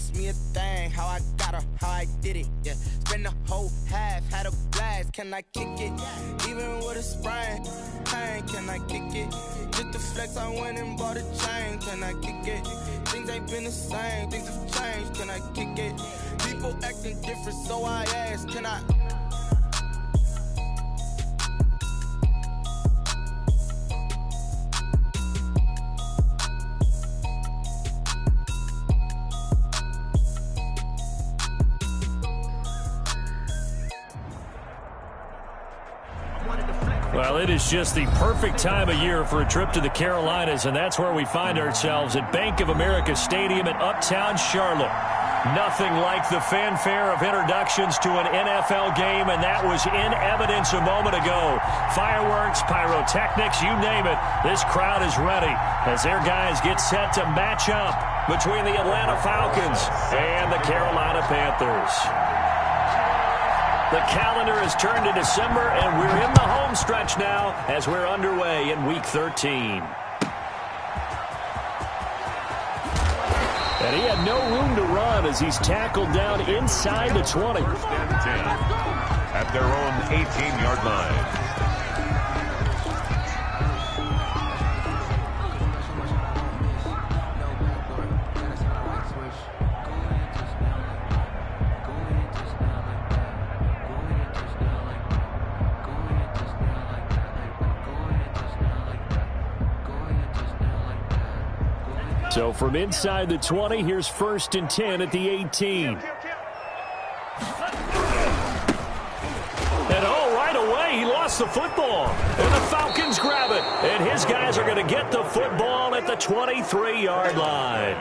ask me a thing, how I got her, how I did it, yeah. Spend the whole half, had a blast, can I kick it? Even with a sprain, pain, can I kick it? Just to flex, I went and bought a chain, can I kick it? Things ain't been the same, things have changed, can I kick it? People acting different, so I ask, can I? Well, it is just the perfect time of year for a trip to the Carolinas, and that's where we find ourselves at Bank of America Stadium in Uptown Charlotte. Nothing like the fanfare of introductions to an NFL game, and that was in evidence a moment ago. Fireworks, pyrotechnics, you name it. This crowd is ready as their guys get set to match up between the Atlanta Falcons and the Carolina Panthers. The calendar has turned to December, and we're in the home stretch now as we're underway in Week 13. And he had no room to run as he's tackled down inside the 20. First and 10 at their own 18-yard line. So from inside the 20, here's 1st and 10 at the 18. And right away, he lost the football. And the Falcons grab it. And his guys are going to get the football at the 23-yard line.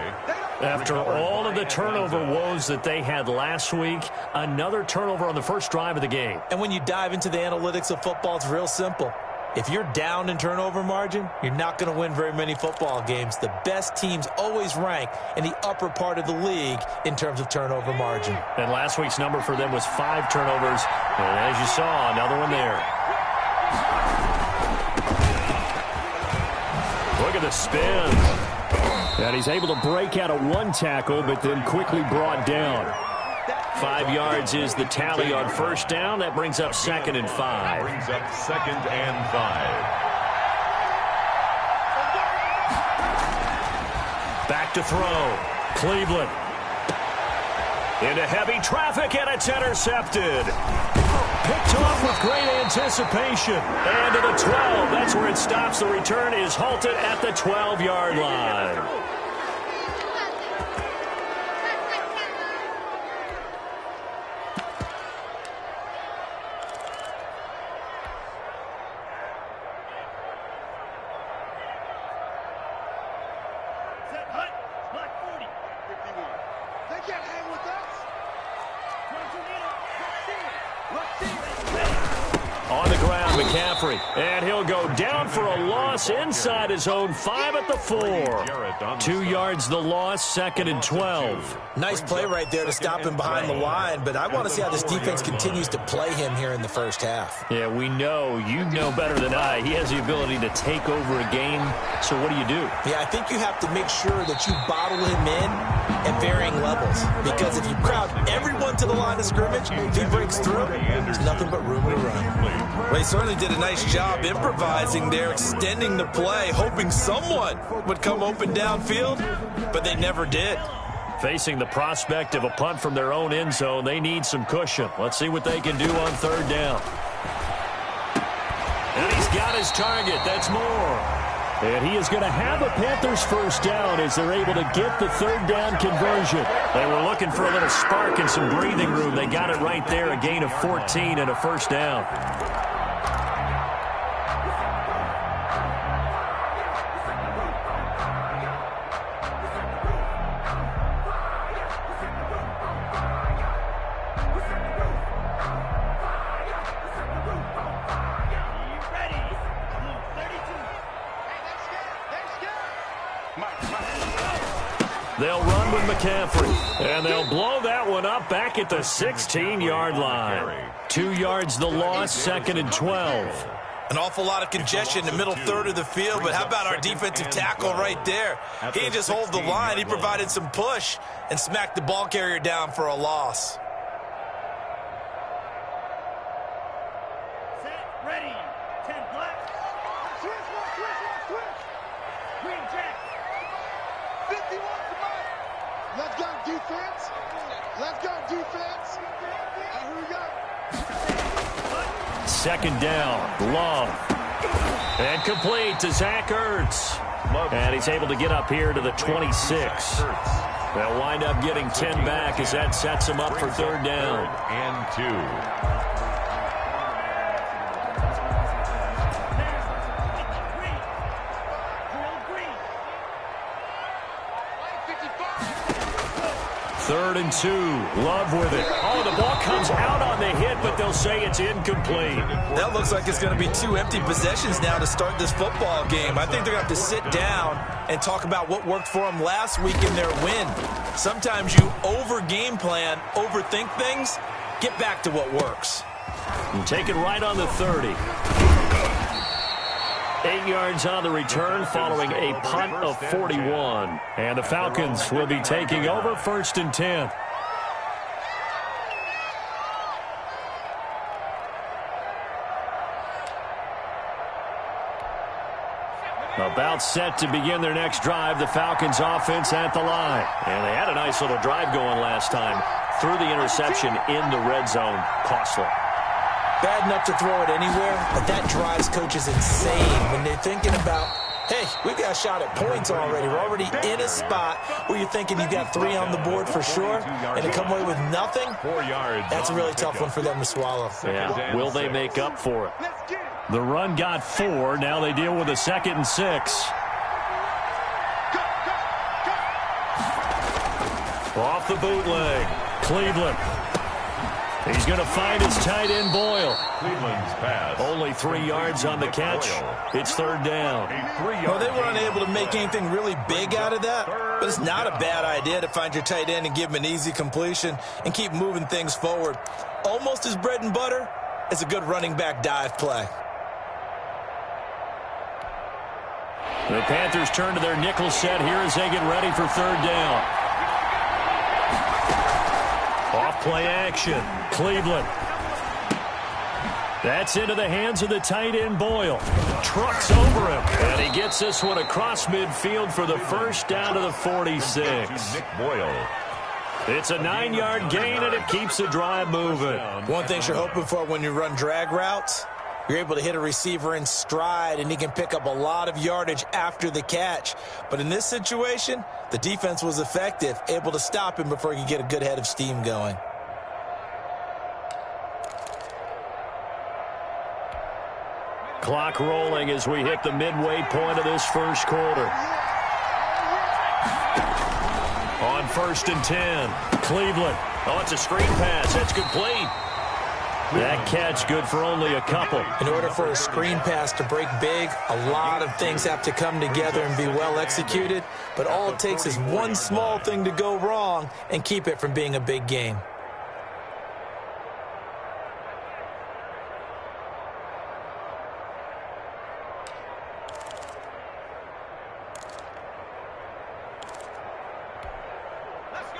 After all of the turnover woes that they had last week, another turnover on the first drive of the game. And when you dive into the analytics of football, it's real simple. If you're down in turnover margin, you're not going to win very many football games. The best teams always rank in the upper part of the league in terms of turnover margin. And last week's number for them was 5 turnovers. And as you saw, another one there. Look at the spin. And he's able to break out of one tackle, but then quickly brought down. 5 yards is the tally on first down. That brings up 2nd and 5. Brings up 2nd and 5. Back to throw. Cleveland. Into heavy traffic, and it's intercepted. Picked off with great anticipation. And to the 12. That's where it stops. The return is halted at the 12-yard line. And he'll go down for a loss inside his own 5 at the 4. 2 yards the loss, 2nd and 12. Nice play right there to stop him behind the line, but I want to see how this defense continues to play him here in the first half. Yeah, we know. You know better than I. He has the ability to take over a game. So what do you do? Yeah, I think you have to make sure that you bottle him in at varying levels. Because if you crowd everyone to the line of scrimmage, if he breaks through, there's nothing but room to run. Well, he certainly did a nice job improvising there, extending the play, hoping someone would come open downfield, but they never did. Facing the prospect of a punt from their own end zone, they need some cushion. Let's see what they can do on 3rd down. And he's got his target. That's Moore. And he is going to have a Panthers first down as they're able to get the 3rd down conversion. They were looking for a little spark and some breathing room. They got it right there, a gain of 14 and a first down. They'll run with McCaffrey, and they'll blow that one up back at the 16-yard line. 2 yards the loss, 2nd and 12. An awful lot of congestion in the middle third of the field, but how about our defensive tackle right there? He didn't just hold the line, he provided some push and smacked the ball carrier down for a loss. Set, ready, 10 black. Switch. Green jack. 51 to Mike. Let's go defense. Let's go defense. Here we go. Second down, Love. And complete to Zach Ertz. And he's able to get up here to the 26. They'll wind up getting 10 back as that sets him up for third down. And 2. Third and 2. Love with it. Oh, the ball comes out on the hit, but they'll say it's incomplete. That looks like it's going to be 2 empty possessions now to start this football game. I think they're going to have to sit down and talk about what worked for them last week in their win. Sometimes you over-game plan, overthink things, get back to what works. And take it right on the 30. 8 yards on the return following a punt of 41. And the Falcons will be taking over first and 10. About set to begin their next drive, the Falcons offense at the line. And they had a nice little drive going last time. Threw the interception in the red zone. Costly. Bad enough to throw it anywhere, but that drives coaches insane when they're thinking about, hey, we've got a shot at points already. We're already in a spot where you're thinking you got 3 on the board for sure, and to come away with nothing, that's a really tough one for them to swallow. Yeah, will they make up for it? The run got 4. Now they deal with a 2nd and 6. Off the bootleg, Cleveland. He's going to find his tight end, Boyle. Cleveland's pass. Only 3 yards on the catch. It's third down. Well, they were unable to make anything really big out of that, but it's not a bad idea to find your tight end and give him an easy completion and keep moving things forward. Almost as bread and butter as a good running back dive play. The Panthers turn to their nickel set here as they get ready for third down. Off play action. Cleveland. That's into the hands of the tight end, Boyle. Trucks over him. And he gets this one across midfield for the first down to the 46. Nick Boyle. It's a 9-yard gain, and it keeps the drive moving. One thing you're hoping for when you run drag routes, you're able to hit a receiver in stride, and he can pick up a lot of yardage after the catch. But in this situation, the defense was effective, able to stop him before he could get a good head of steam going. Clock rolling as we hit the midway point of this first quarter. On first and 10, Cleveland. Oh, it's a screen pass. That's complete. That catch good for only a couple. In order for a screen pass to break big, a lot of things have to come together and be well executed. But all it takes is one small thing to go wrong and keep it from being a big game.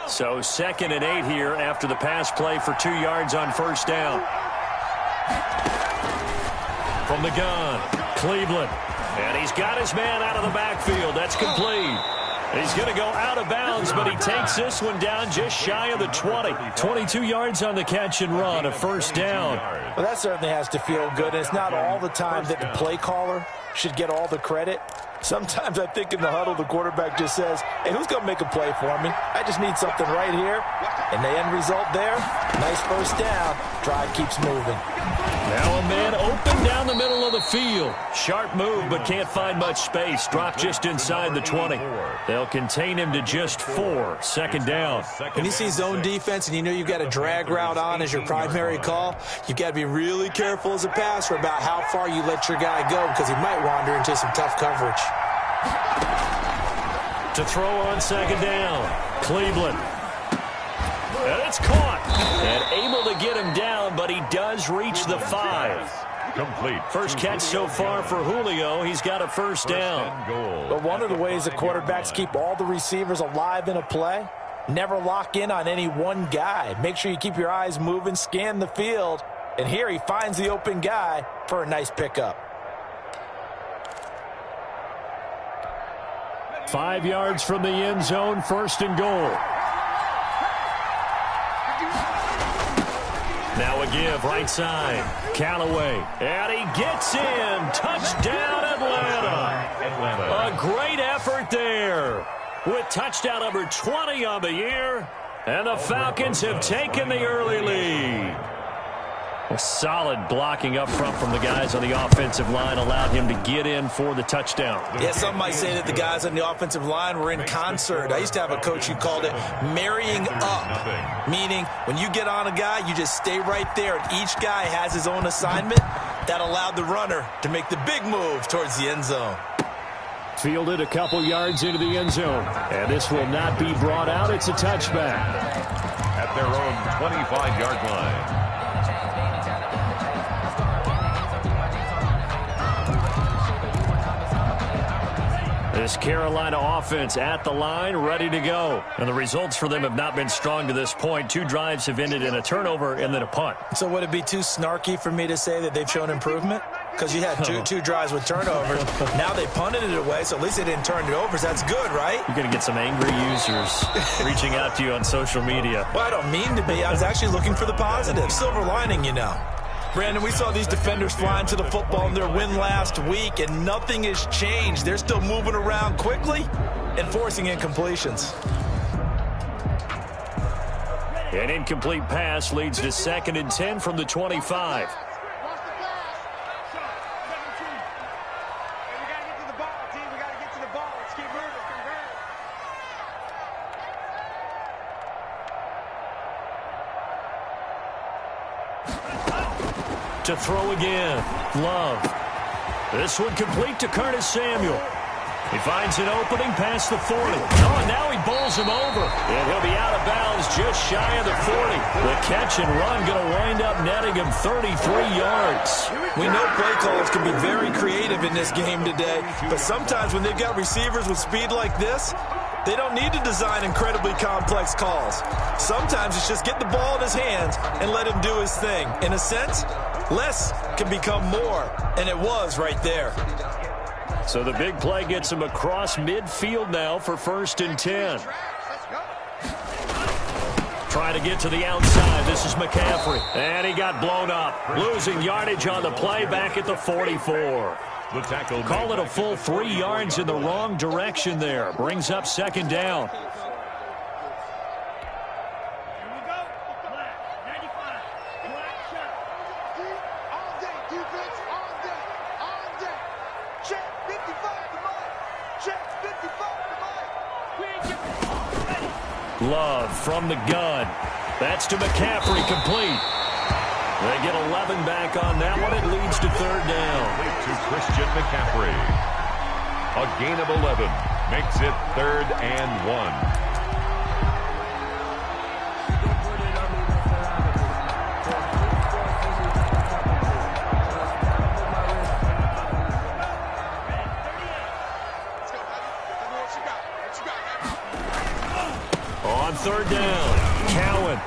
So 2nd and 8 here after the pass play for 2 yards on first down. From the gun, Cleveland. And he's got his man out of the backfield. That's complete. He's going to go out of bounds, but he takes this one down just shy of the 20. 22 yards on the catch and run, a first down. Well, that certainly has to feel good. And it's not all the time that the play caller should get all the credit. Sometimes I think in the huddle, the quarterback just says, hey, who's going to make a play for me? I just need something right here. And the end result there, nice first down. Drive keeps moving. Now a man open down the middle of the field. Sharp move, but can't find much space. Drop just inside the 20. They'll contain him to just 4. Second down. When you see zone defense and you know you've got a drag route on as your primary call, you've got to be really careful as a passer about how far you let your guy go because he might wander into some tough coverage. To throw on second down, Cleveland. And it's caught. And able to get him down, but he does reach the 5. Complete. First catch so far for Julio. He's got a first down. But one of the ways that quarterbacks keep all the receivers alive in a play, never lock in on any one guy. Make sure you keep your eyes moving, scan the field. And here he finds the open guy for a nice pickup. 5 yards from the end zone, first and goal. Now a give, right side. Callaway, and he gets in. Touchdown, Atlanta. A great effort there with touchdown number 20 on the year. And the Falcons have taken the early lead. A solid blocking up front from the guys on the offensive line allowed him to get in for the touchdown. Yeah, some might say that the guys on the offensive line were in concert. I used to have a coach who called it marrying up, meaning when you get on a guy, you just stay right there, and each guy has his own assignment. That allowed the runner to make the big move towards the end zone. Fielded a couple yards into the end zone, and this will not be brought out. It's a touchback. At their own 25-yard line. This Carolina offense at the line, ready to go. And the results for them have not been strong to this point. 2 drives have ended in a turnover and then a punt. So would it be too snarky for me to say that they've shown improvement? Because you had two drives with turnovers. Now they punted it away, so at least they didn't turn it over. So that's good, right? You're going to get some angry users reaching out to you on social media. Well, I don't mean to be. I was actually looking for the positive. Silver lining, you know. Brandon, we saw these defenders flying to the football in their win last week, and nothing has changed. They're still moving around quickly and forcing incompletions. An incomplete pass leads to 2nd and 10 from the 25. To throw again. Love. This one complete to Curtis Samuel. He finds an opening past the 40. Oh, and now he bowls him over. And he'll be out of bounds just shy of the 40. The catch and run going to wind up netting him 33 yards. We know play calls can be very creative in this game today, but sometimes when they've got receivers with speed like this, they don't need to design incredibly complex calls. Sometimes it's just get the ball in his hands and let him do his thing. In a sense, less can become more, and it was right there. So the big play gets him across midfield now for 1st and 10. Trying to get to the outside. This is McCaffrey. And he got blown up. Losing yardage on the play back at the 44. The tackle. Call it a full 3 yards in the wrong direction there. Brings up 2nd down. Love from the gun. That's to McCaffrey, complete. They get 11 back on that one. It leads to 3rd down. To Christian McCaffrey. A gain of 11 makes it 3rd and 1. On 3rd down, Cowan.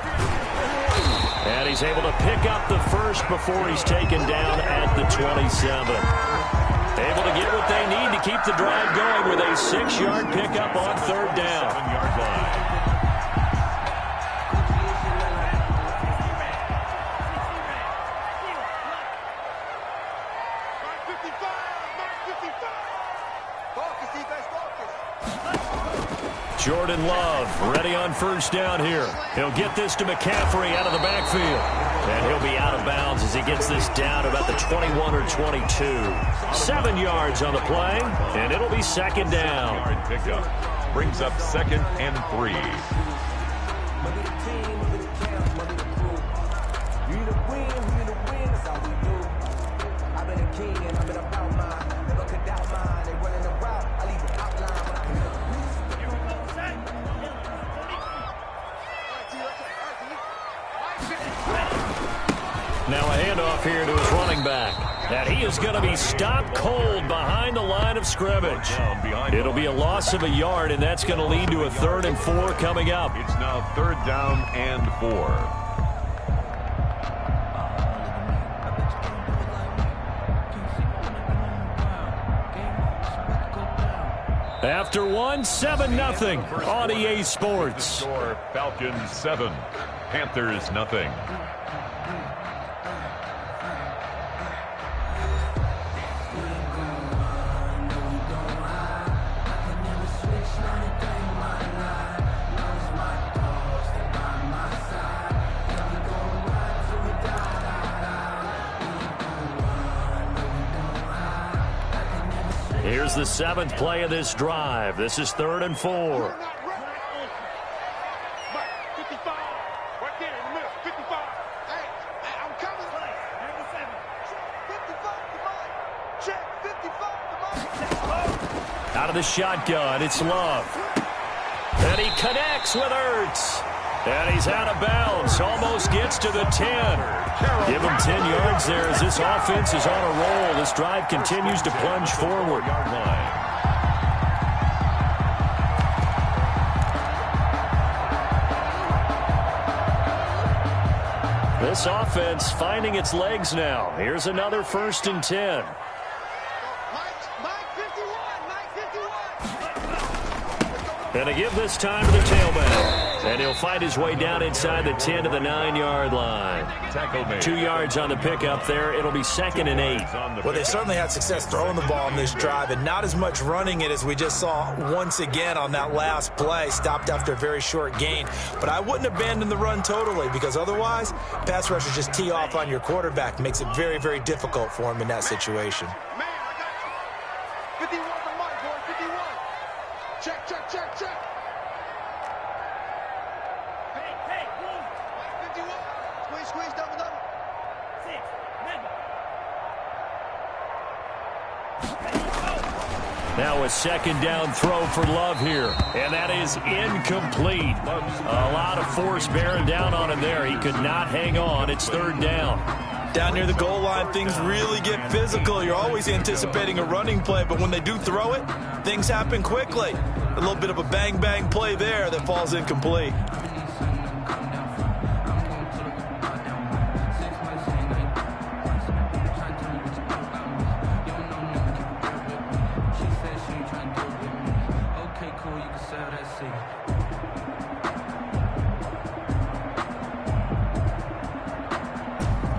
And he's able to pick up the first before he's taken down at the 27. Able to get what they need to keep the drive going with a 6-yard pickup on 3rd down. 7-yard line. Jordan Love ready on 1st down here. He'll get this to McCaffrey out of the backfield. And he'll be out of bounds as he gets this down about the 21 or 22. 7 yards on the play, and it'll be 2nd down. Yard pickup brings up 2nd and 3. Now a handoff here to his running back. And he is going to be stopped cold behind the line of scrimmage. It'll be a loss of a yard, and that's going to lead to a 3rd and 4 coming up. It's now 3rd down and 4. After 7-0 on EA Sports. Falcons 7, Panthers nothing. Here's the 7th play of this drive. This is 3rd and 4. Out of the shotgun, it's Love. And he connects with Ertz. And he's out of bounds. Almost gets to the 10. Give him 10 yards there as this offense is on a roll. This drive continues to plunge forward. This offense finding its legs now. Here's another 1st and 10. And to give this time to the tailback. And he'll fight his way down inside the 10 to the 9-yard line. 2 yards on the pickup there. It'll be 2nd and 8. Well, they certainly had success throwing the ball on this drive and not as much running it as we just saw once again on that last play. Stopped after a very short gain. But I wouldn't abandon the run totally because otherwise, pass rushers just tee off on your quarterback. Makes it very, very difficult for him in that situation. Man, I got you. 51 the mic, boy. 51. Check, check, check, check. Hey, move. 51. Squeeze, double, double. 6, remember. Now a 2nd down throw for Love here. And that is incomplete. A lot of force bearing down on him there. He could not hang on. It's 3rd down. Down near the goal line, things really get physical. You're always anticipating a running play, but when they do throw it, things happen quickly. A little bit of a bang-bang play there that falls incomplete.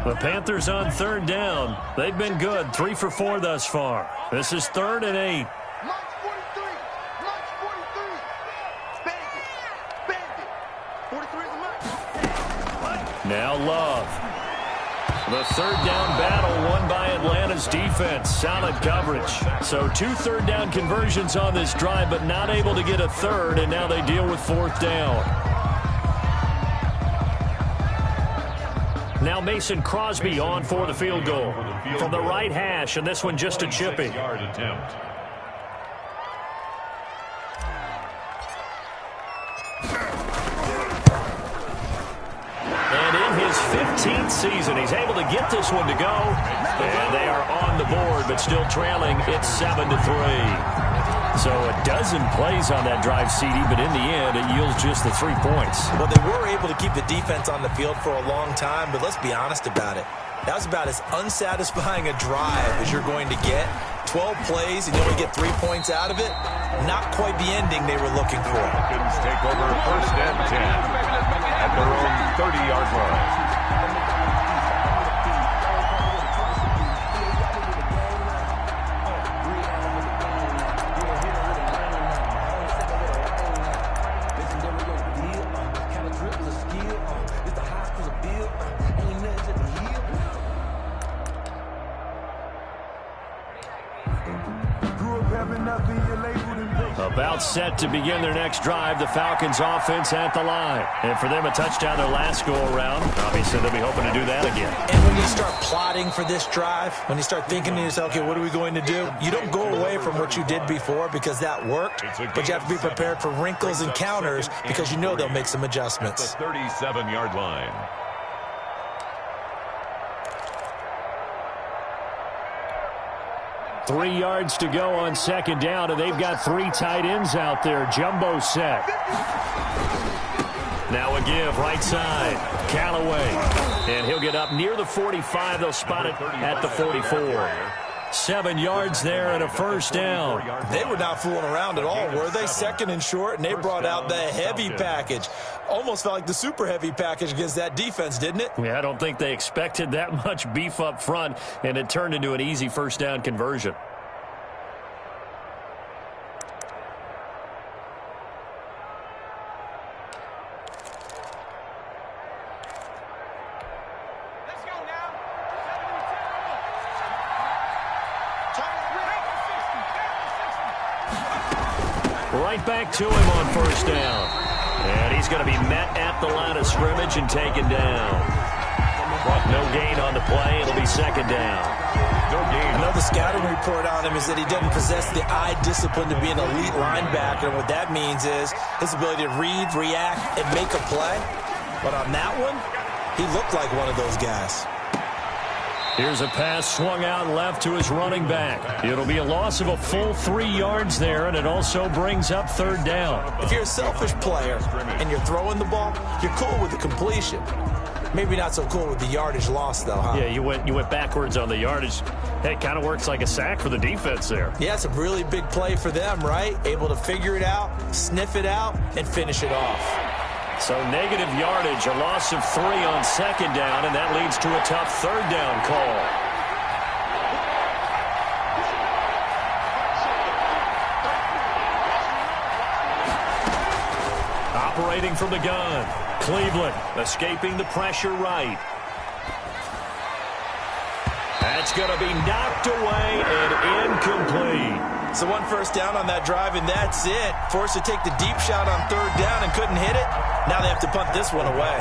The Panthers on 3rd down. They've been good. 3 for 4 thus far. This is 3rd and 8. March 43. March 43. Bandit. 43 is a march. Now Love. The 3rd down battle won by Atlanta's defense. Solid coverage. So 2 3rd down conversions on this drive, but not able to get a 3rd, and now they deal with 4th down. Now Mason Crosby on for the field goal from the right hash, and this one just a chippy. Yard attempt. And in his 15th season, he's able to get this one to go. And they are on the board, but still trailing. It's 7-3. So a dozen plays on that drive, CD, but in the end, it yields just the 3 points. Well, they were able to keep the defense on the field for a long time, but let's be honest about it. That was about as unsatisfying a drive as you're going to get. 12 plays, and you only get 3 points out of it. Not quite the ending they were looking for. Falcons take over 1st and 10 at their own 30-yard line. About set to begin their next drive. The Falcons offense at the line. And for them, a touchdown their last go-around. Obviously, they'll be hoping to do that again. And when you start plotting for this drive, when you start thinking to yourself, okay, what are we going to do? You don't go away from what you did before because that worked, but you have to be prepared for wrinkles and counters because you know they'll make some adjustments. The 37-yard line. 3 yards to go on second down, and they've got 3 tight ends out there. Jumbo set. Now a give right side. Callaway. And he'll get up near the 45. They'll spot it at the 44. 7 yards there and a first down. They were not fooling around at all, were they? Second and short, and they brought out the heavy package. Almost felt like the super heavy package against that defense, didn't it? Yeah, I don't think they expected that much beef up front, and it turned into an easy first down conversion. Right back to him on first down. And he's going to be met at the line of scrimmage and taken down. No gain on the play. It'll be second down. No gain. Another scouting report on him is that he doesn't possess the eye discipline to be an elite linebacker. And what that means is his ability to read, react, and make a play. But on that one, he looked like one of those guys. Here's a pass swung out left to his running back. It'll be a loss of a full 3 yards there, and it also brings up third down. If you're a selfish player and you're throwing the ball, you're cool with the completion. Maybe not so cool with the yardage loss, though, huh? Yeah, you went backwards on the yardage. Hey, it kind of works like a sack for the defense there. Yeah, it's a really big play for them, right? Able to figure it out, sniff it out, and finish it off. So negative yardage, a loss of 3 on second down, and that leads to a tough third down call. Operating from the gun, Cleveland escaping the pressure right. That's going to be knocked away and incomplete. So 1 first down on that drive, and that's it. Forced to take the deep shot on third down and couldn't hit it. Now they have to punt this one away.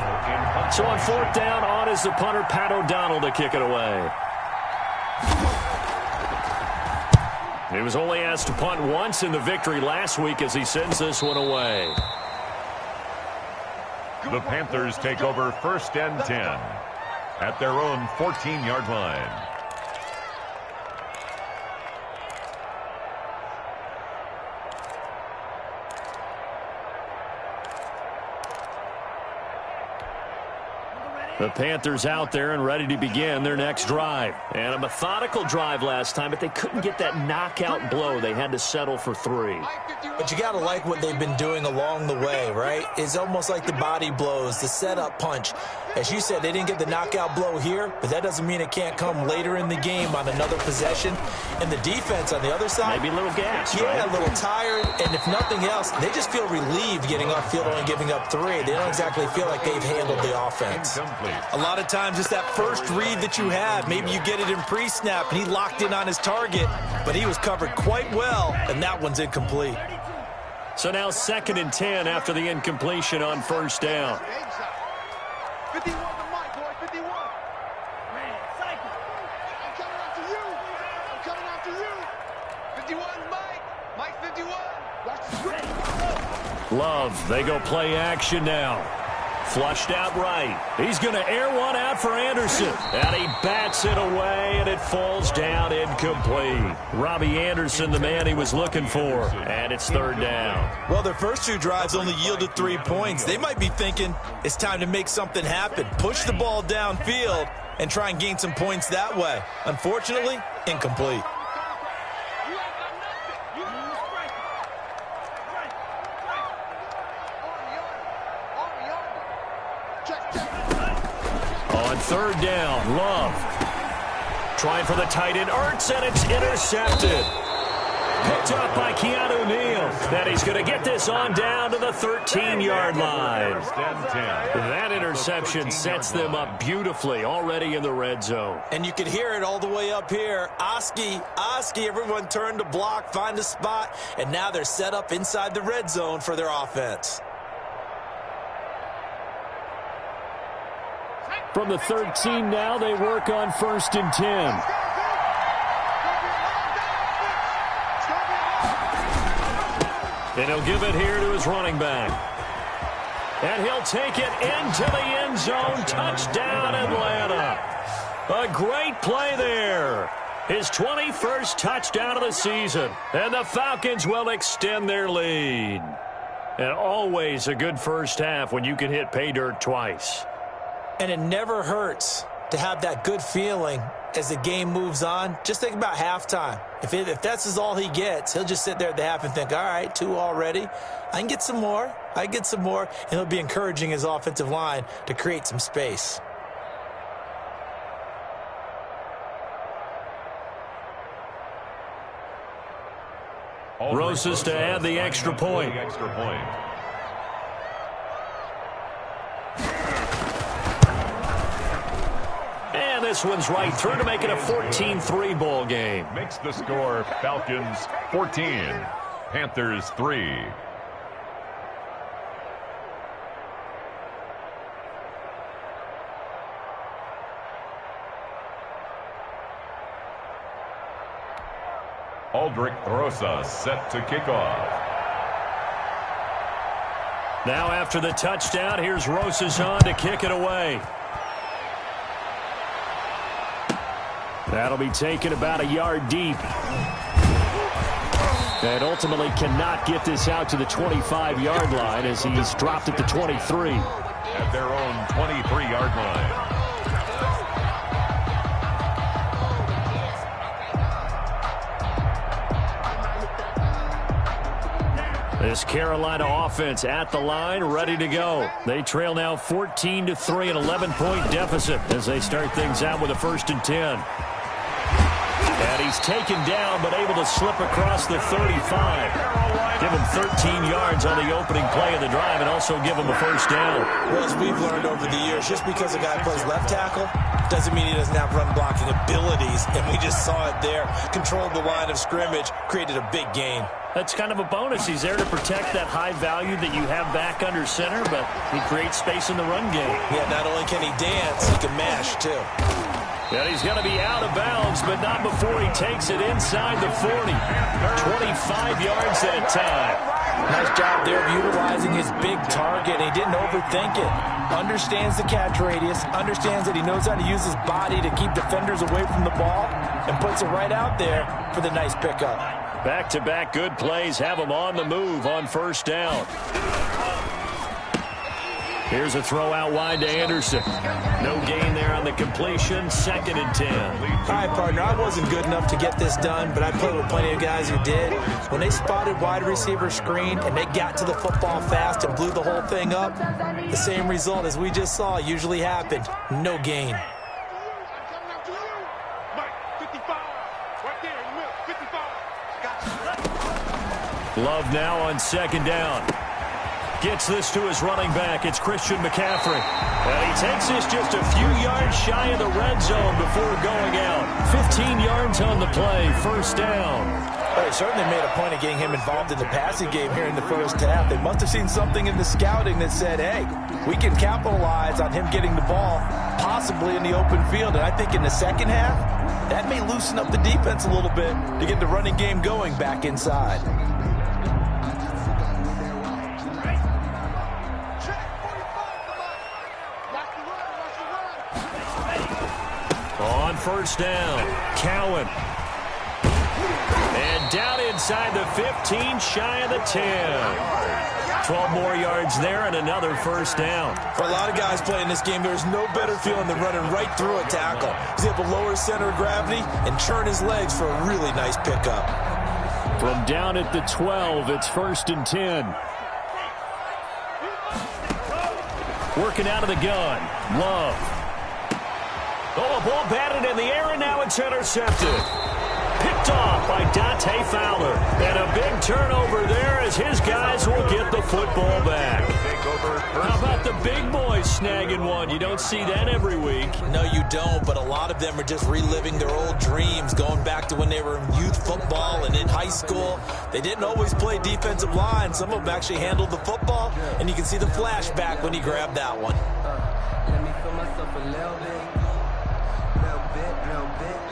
So on fourth down, on is the punter, Pat O'Donnell, to kick it away. He was only asked to punt once in the victory last week as he sends this one away. The Panthers take over first and 10 at their own 14-yard line. The Panthers out there and ready to begin their next drive. And a methodical drive last time, but they couldn't get that knockout blow. They had to settle for 3. But you got to like what they've been doing along the way, right? It's almost like the body blows, the setup punch. As you said, they didn't get the knockout blow here, but that doesn't mean it can't come later in the game on another possession. And the defense on the other side, maybe a little gas, yeah, right? A little tired. And if nothing else, they just feel relieved getting off field only giving up 3. They don't exactly feel like they've handled the offense. A lot of times it's that first read that you have. Maybe you get it in pre-snap, and he locked in on his target, but he was covered quite well, and that one's incomplete. So now 2nd and 10 after the incompletion on first down. 51 to Mike, boy, 51. Cycle. I'm coming after you. I'm coming after you. 51, Mike. Mike, 51. Watch the script. Love, they go play action now. Flushed out right. He's going to air one out for Anderson. And he bats it away, and it falls down incomplete. Robbie Anderson, the man he was looking for. And it's third down. Well, their first 2 drives only yielded 3 points. They might be thinking it's time to make something happen. Push the ball downfield and try and gain some points that way. Unfortunately, incomplete. On third down, Love. Trying for the tight end, Ertz, and it's intercepted. Picked up by Keanu Neal. And he's going to get this on down to the 13-yard line. That interception sets them up beautifully already in the red zone. And you can hear it all the way up here. Oski, everyone turned to block, find a spot, and now they're set up inside the red zone for their offense. From the 13 now, they work on 1st and 10. And he'll give it here to his running back. And he'll take it into the end zone. Touchdown, Atlanta. A great play there. His 21st touchdown of the season. And the Falcons will extend their lead. And always a good first half when you can hit pay dirt twice. And it never hurts to have that good feeling as the game moves on. Just think about halftime. If that's all he gets, he'll just sit there at the half and think, all right, 2 already. I can get some more. And he'll be encouraging his offensive line to create some space. Rosas to add the extra point. And this one's right through to make it a 14-3 ball game. Makes the score Falcons 14, Panthers 3. Aldrich Rosas set to kick off. Now after the touchdown, here's Rosas on to kick it away. That'll be taken about a yard deep. And ultimately cannot get this out to the 25-yard line as he's dropped at the 23. At their own 23-yard line. This Carolina offense at the line, ready to go. They trail now 14-3, an 11-point deficit as they start things out with a 1st and 10. And he's taken down, but able to slip across the 35. Give him 13 yards on the opening play of the drive and also give him a 1st down. Well, as we've learned over the years, just because a guy plays left tackle doesn't mean he doesn't have run blocking abilities. And we just saw it there. Controlled the line of scrimmage, created a big gain. That's kind of a bonus. He's there to protect that high value that you have back under center, but he creates space in the run game. Yeah, not only can he dance, he can mash, too. And he's going to be out of bounds, but not before he takes it inside the 40. 25 yards at a time. Nice job there of utilizing his big target. He didn't overthink it. Understands the catch radius, understands that he knows how to use his body to keep defenders away from the ball, and puts it right out there for the nice pickup. Back-to-back good plays have him on the move on 1st down. Here's a throw out wide to Anderson. No gain there on the completion. 2nd and 10. All right, partner, I wasn't good enough to get this done, but I played with plenty of guys who did. When they spotted wide receiver screen and they got to the football fast and blew the whole thing up, the same result as we just saw usually happened. No gain. Love now on 2nd down. Gets this to his running back. It's Christian McCaffrey. And he takes this just a few yards shy of the red zone before going out. 15 yards on the play. 1st down. Well, they certainly made a point of getting him involved in the passing game here in the 1st half. They must have seen something in the scouting that said, hey, we can capitalize on him getting the ball, possibly in the open field. And I think in the 2nd half, that may loosen up the defense a little bit to get the running game going back inside. On 1st down, Cowan. And down inside the 15, shy of the 10. 12 more yards there and another 1st down. For a lot of guys playing this game, there's no better feeling than running right through a tackle. He's able to lower his center of gravity and churn his legs for a really nice pickup. From down at the 12, it's 1st and 10. Working out of the gun, Love. Oh, a ball batted in the air, and now it's intercepted. Picked off by Dante Fowler. And a big turnover there as his guys will get the football back. How about the big boys snagging one? You don't see that every week. No, you don't, but a lot of them are just reliving their old dreams, going back to when they were in youth football and in high school. They didn't always play defensive line. Some of them actually handled the football, and you can see the flashback when he grabbed that one. Let me feel myself a little bit.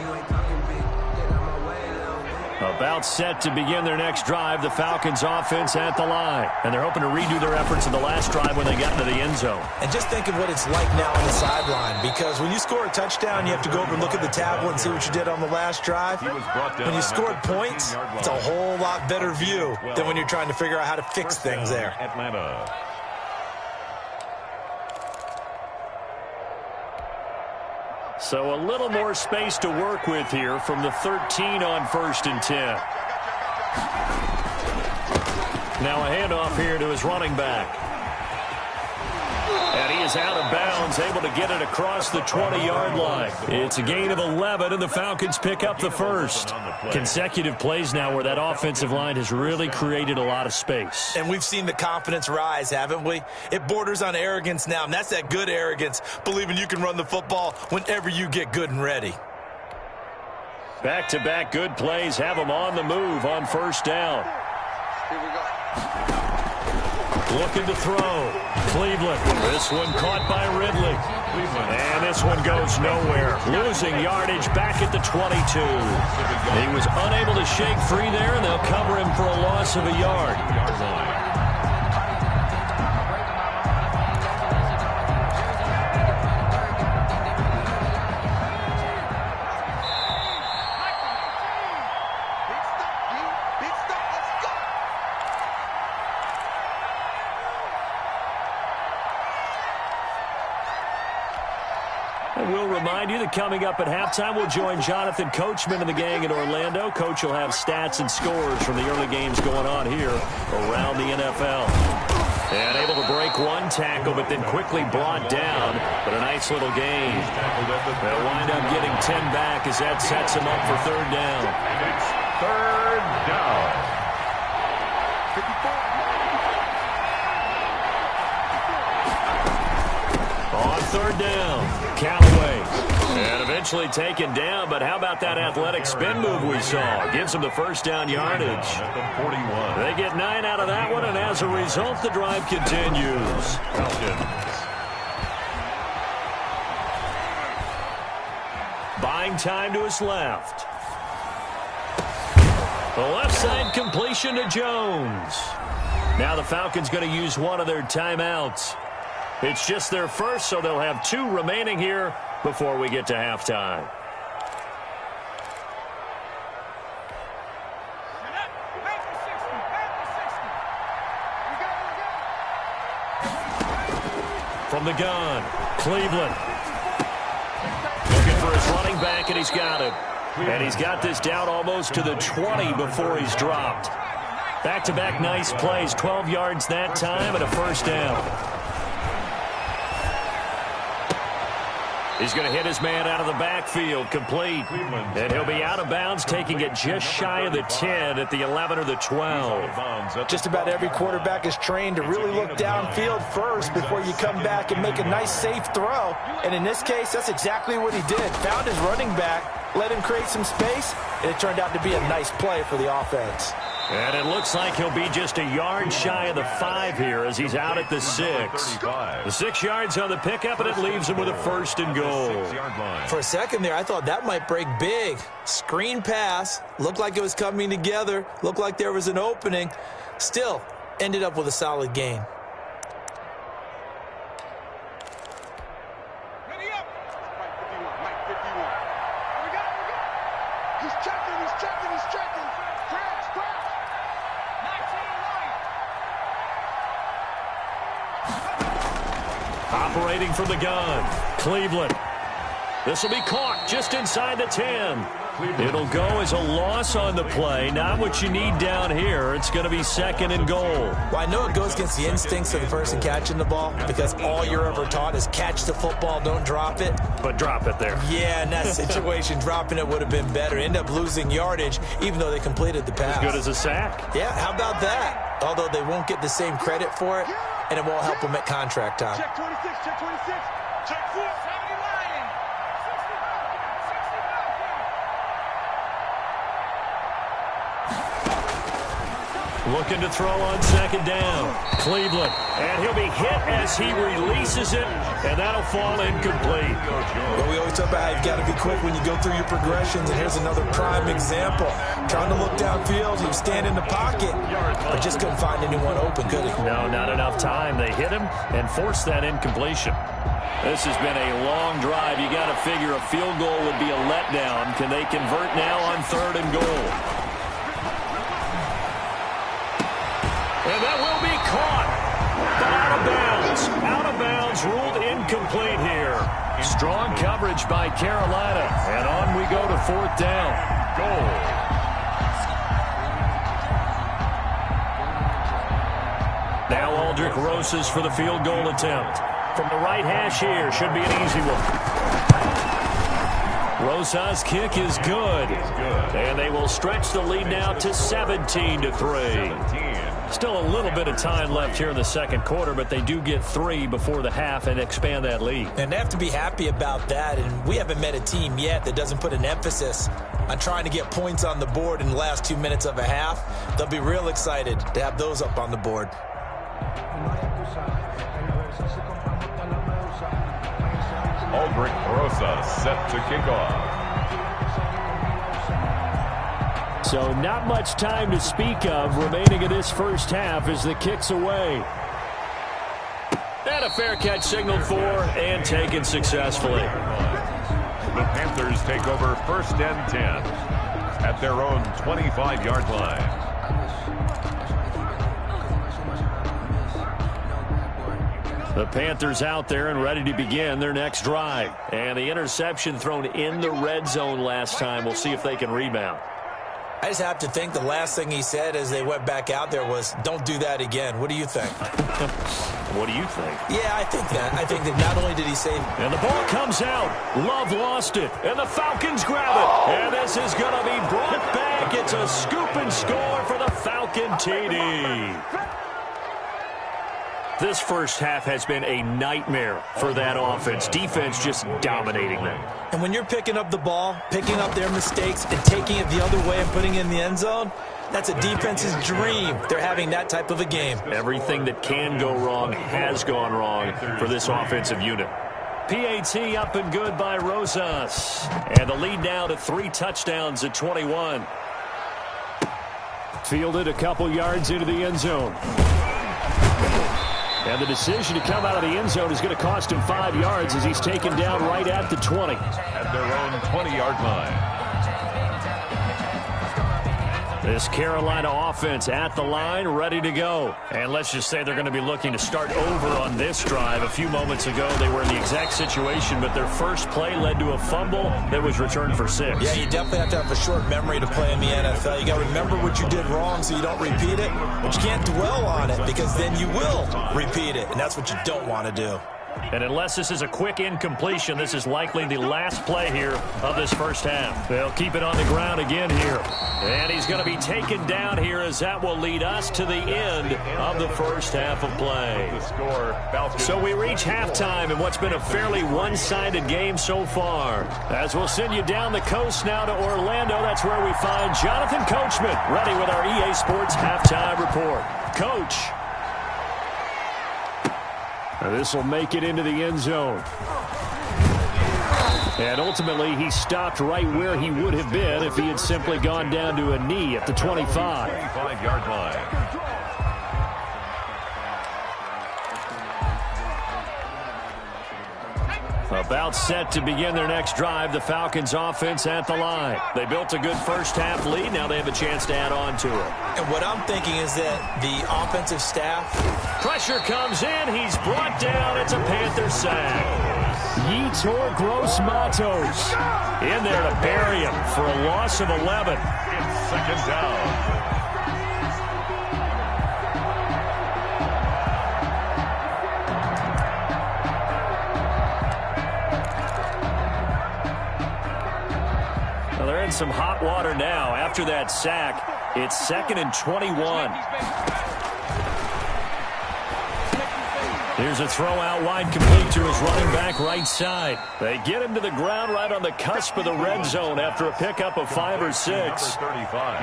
You ain't talking big. Get out my way a little bit. About set to begin their next drive, the Falcons offense at the line. And they're hoping to redo their efforts in the last drive when they got into the end zone. And just think of what it's like now on the sideline, because when you score a touchdown, you have to go over and look at the tablet and see what you did on the last drive. When you scored points, it's a whole lot better view than when you're trying to figure out how to fix things there. Atlanta. So a little more space to work with here from the 13 on 1st and 10. Now a handoff here to his running back. And he is out of bounds, able to get it across the 20-yard line. It's a gain of 11, and the Falcons pick up the first. Consecutive plays now where that offensive line has really created a lot of space. And we've seen the confidence rise, haven't we? It borders on arrogance now, and that's that good arrogance, believing you can run the football whenever you get good and ready. Back-to-back good plays have them on the move on 1st down. Here we go. Looking to throw. Cleveland. This one caught by Ridley. And this one goes nowhere. Losing yardage back at the 22. He was unable to shake free there, and they'll cover him for a loss of a yard. We'll remind you that coming up at halftime, we'll join Jonathan Coachman and the gang in Orlando. Coach will have stats and scores from the early games going on here around the NFL. And able to break one tackle, but then quickly brought down. But a nice little gain. They'll wind up getting 10 back as that sets them up for 3rd down. It's 3rd down. 54. On 3rd down, Callaway. And eventually taken down, but how about that athletic spin move we saw? Gives them the 1st down yardage. They get 9 out of that one, and as a result, the drive continues. Buying time to his left. The left side completion to Jones. Now the Falcons going to use one of their timeouts. It's just their first, so they'll have 2 remaining here before we get to halftime. From the gun, Cleveland. Looking for his running back, and he's got him. And he's got this down almost to the 20 before he's dropped. Back-to-back nice plays, 12 yards that time and a 1st down. He's going to hit his man out of the backfield, complete. And he'll be out of bounds, taking it just shy of the 10 at the 11 or the 12. Just about every quarterback is trained to really look downfield first before you come back and make a nice, safe throw. And in this case, that's exactly what he did. Found his running back, let him create some space, and it turned out to be a nice play for the offense. And it looks like he'll be just a yard shy of the 5 here as he's out at the 6. The 6 yards on the pickup, and it leaves him with a 1st and goal. For a second there, I thought that might break big. Screen pass. Looked like it was coming together. Looked like there was an opening. Still, ended up with a solid gain. Operating from the gun, Cleveland. This will be caught just inside the 10. It'll go as a loss on the play. Not what you need down here. It's going to be 2nd and goal. Well, I know it goes against the instincts of the person catching the ball because all you're ever taught is catch the football, don't drop it. But drop it there. Yeah, in that situation, dropping it would have been better. End up losing yardage, even though they completed the pass. As good as a sack. Yeah, how about that? Although they won't get the same credit for it, and it won't help them at contract time. Check 26, check 26, check 4. Looking to throw on second down. Cleveland. And he'll be hit as he releases it, and that'll fall incomplete. Well, we always talk about how you've got to be quick when you go through your progressions, and here's another prime example. Trying to look downfield, he was standing in the pocket, but just couldn't find anyone open, could he? No, not enough time. They hit him and forced that incompletion. This has been a long drive. You got to figure a field goal would be a letdown. Can they convert now on 3rd and goal? And that will be caught, but out of bounds. Out of bounds, ruled incomplete here. Strong coverage by Carolina, and on we go to 4th down. Goal. Now Aldrick Rosas for the field goal attempt. From the right hash here, should be an easy one. Rosas' kick is good. And they will stretch the lead now to 17-3. Still a little bit of time left here in the second quarter, but they do get 3 before the half and expand that lead. And they have to be happy about that, and we haven't met a team yet that doesn't put an emphasis on trying to get points on the board in the last 2 minutes of a half. They'll be real excited to have those up on the board. Aldrick Rosas set to kick off. So not much time to speak of remaining in this first half as the kick's away. And a fair catch signaled for and taken successfully. The Panthers take over 1st and 10 at their own 25-yard line. The Panthers out there and ready to begin their next drive. And the interception thrown in the red zone last time. We'll see if they can rebound. I just have to think the last thing he said as they went back out there was, don't do that again. What do you think? What do you think? Yeah, I think that. I think that not only did he say... And the ball comes out. Love lost it. And the Falcons grab it. And this is going to be brought back. It's a scoop and score for the Falcon TD. This first half has been a nightmare for that offense. Defense just dominating them. And when you're picking up the ball, picking up their mistakes, and taking it the other way and putting it in the end zone, that's a defense's dream. They're having that type of a game. Everything that can go wrong has gone wrong for this offensive unit. PAT up and good by Rosas. And the lead now to 3 touchdowns at 21. Fielded a couple yards into the end zone. And the decision to come out of the end zone is going to cost him 5 yards as he's taken down right at the 20. At their own 20-yard line. This Carolina offense at the line, ready to go. And let's just say they're going to be looking to start over on this drive. A few moments ago, they were in the exact situation, but their first play led to a fumble that was returned for 6. Yeah, you definitely have to have a short memory to play in the NFL. You got to remember what you did wrong so you don't repeat it, but you can't dwell on it because then you will repeat it, and that's what you don't want to do. And unless this is a quick incompletion, this is likely the last play here of this first half. They'll keep it on the ground again here. And he's going to be taken down here as that will lead us to the end of the first half of play. The score, Falcons. So we reach halftime in what's been a fairly one-sided game so far. As we'll send you down the coast now to Orlando, that's where we find Jonathan Coachman ready with our EA Sports halftime report. Coach. This will make it into the end zone. And ultimately, he stopped right where he would have been if he had simply gone down to a knee at the 25. 25-yard line. About set to begin their next drive, the Falcons offense at the line. They built a good first half lead. Now they have a chance to add on to it. And what I'm thinking is that the offensive staff... Pressure comes in. He's brought down. It's a Panther sack. Yetur Gross-Matos in there to bury him for a loss of 11. It's second down. They're in some hot water now. After that sack, it's 2nd and 21. Here's a throw out wide, complete to his running back right side. They get him to the ground right on the cusp of the red zone after a pickup of 5 or 6.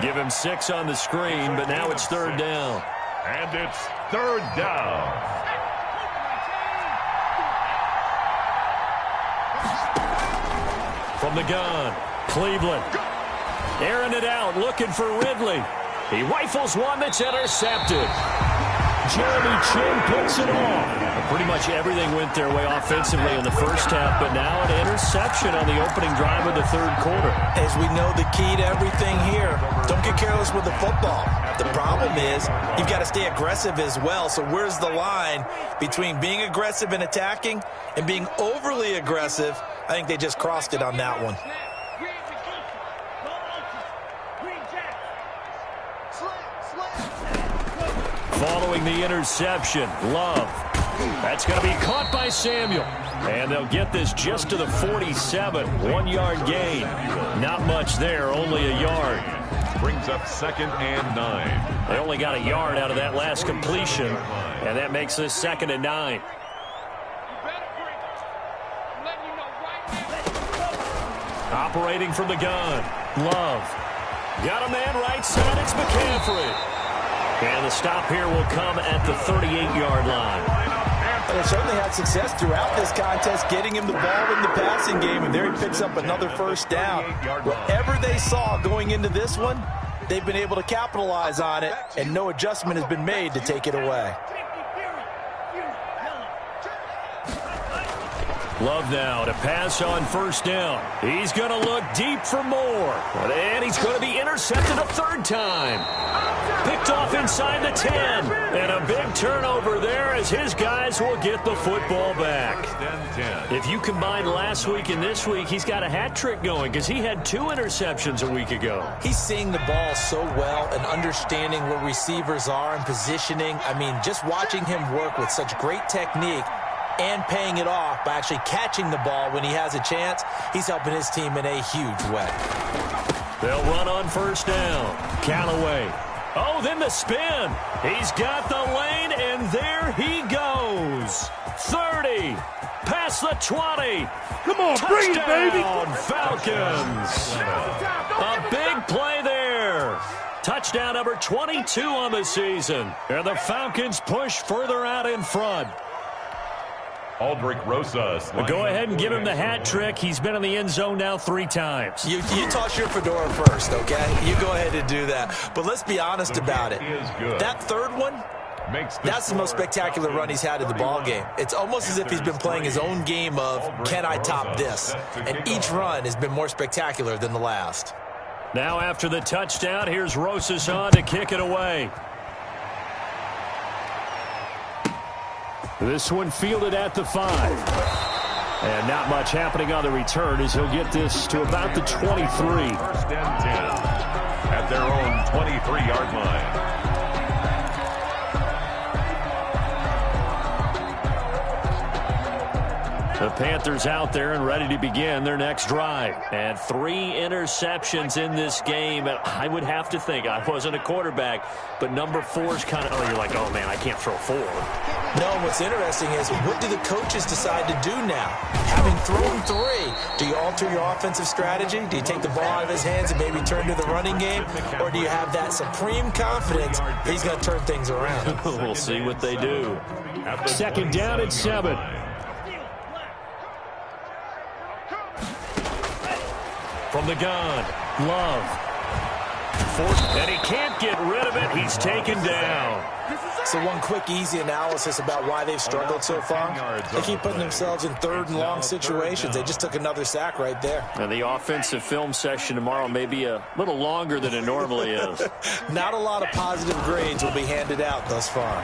Give him 6 on the screen, but now it's third down. And it's third down. From the gun, Cleveland. Airing it out, looking for Ridley. He rifles one that's intercepted. Jeremy Chin picks it off. Pretty much everything went their way offensively in the first half, but now an interception on the opening drive of the third quarter. As we know, the key to everything here, don't get careless with the football. The problem is you've got to stay aggressive as well. So where's the line between being aggressive and attacking and being overly aggressive? I think they just crossed it on that one. Following the interception, Love. That's going to be caught by Samuel. And they'll get this just to the 47. 1-yard gain. Not much there, only a yard. Brings up 2nd and 9. They only got a yard out of that last completion, and that makes this 2nd and 9. Operating from the gun, Love. Got a man right side, it's McCaffrey. And the stop here will come at the 38-yard line. They certainly had success throughout this contest, getting him the ball in the passing game, and there he picks up another first down. Whatever they saw going into this one, they've been able to capitalize on it, and no adjustment has been made to take it away. Love now to pass on first down. He's going to look deep for more. And he's going to be intercepted a third time. Picked off inside the 10. And a big turnover there as his guys will get the football back. If you combine last week and this week, he's got a hat trick going because he had 2 interceptions a week ago. He's seeing the ball so well and understanding where receivers are and positioning. I mean, just watching him work with such great technique and paying it off by actually catching the ball when he has a chance, he's helping his team in a huge way. They'll run on first down. Callaway. Oh, then the spin. He's got the lane, and there he goes. 30. Past the 20. Come on, touchdown, bring it, baby. Falcons. A big play there. Touchdown number 22 on the season. And the Falcons push further out in front. Aldrich Rosas. Go ahead and give him the hat trick. He's been in the end zone now 3 times. You toss your fedora first, okay? You go ahead and do that. But let's be honest about it. That third one, that's the most spectacular run he's had in the ball game. It's almost as if he's been playing his own game of, can I top this? And each run has been more spectacular than the last. Now after the touchdown, here's Rosas on to kick it away. This one fielded at the 5. And not much happening on the return as he'll get this to about the 23. 1st and 10 at their own 23-yard line. The Panthers out there and ready to begin their next drive. And 3 interceptions in this game. And I would have to think, I wasn't a quarterback, but number 4's kind of, you're like, oh, man, I can't throw 4. No, what's interesting is what do the coaches decide to do now? Having thrown 3, do you alter your offensive strategy? Do you take the ball out of his hands and maybe turn to the running game? Or do you have that supreme confidence that he's going to turn things around? We'll see what they do. 2nd down at 7. From the gun, Love. And he can't get rid of it. He's taken down. So one quick, easy analysis about why they've struggled so far. They keep putting themselves in 3rd and long situations. They just took another sack right there. And the offensive film session tomorrow may be a little longer than it normally is. Not a lot of positive grades will be handed out thus far.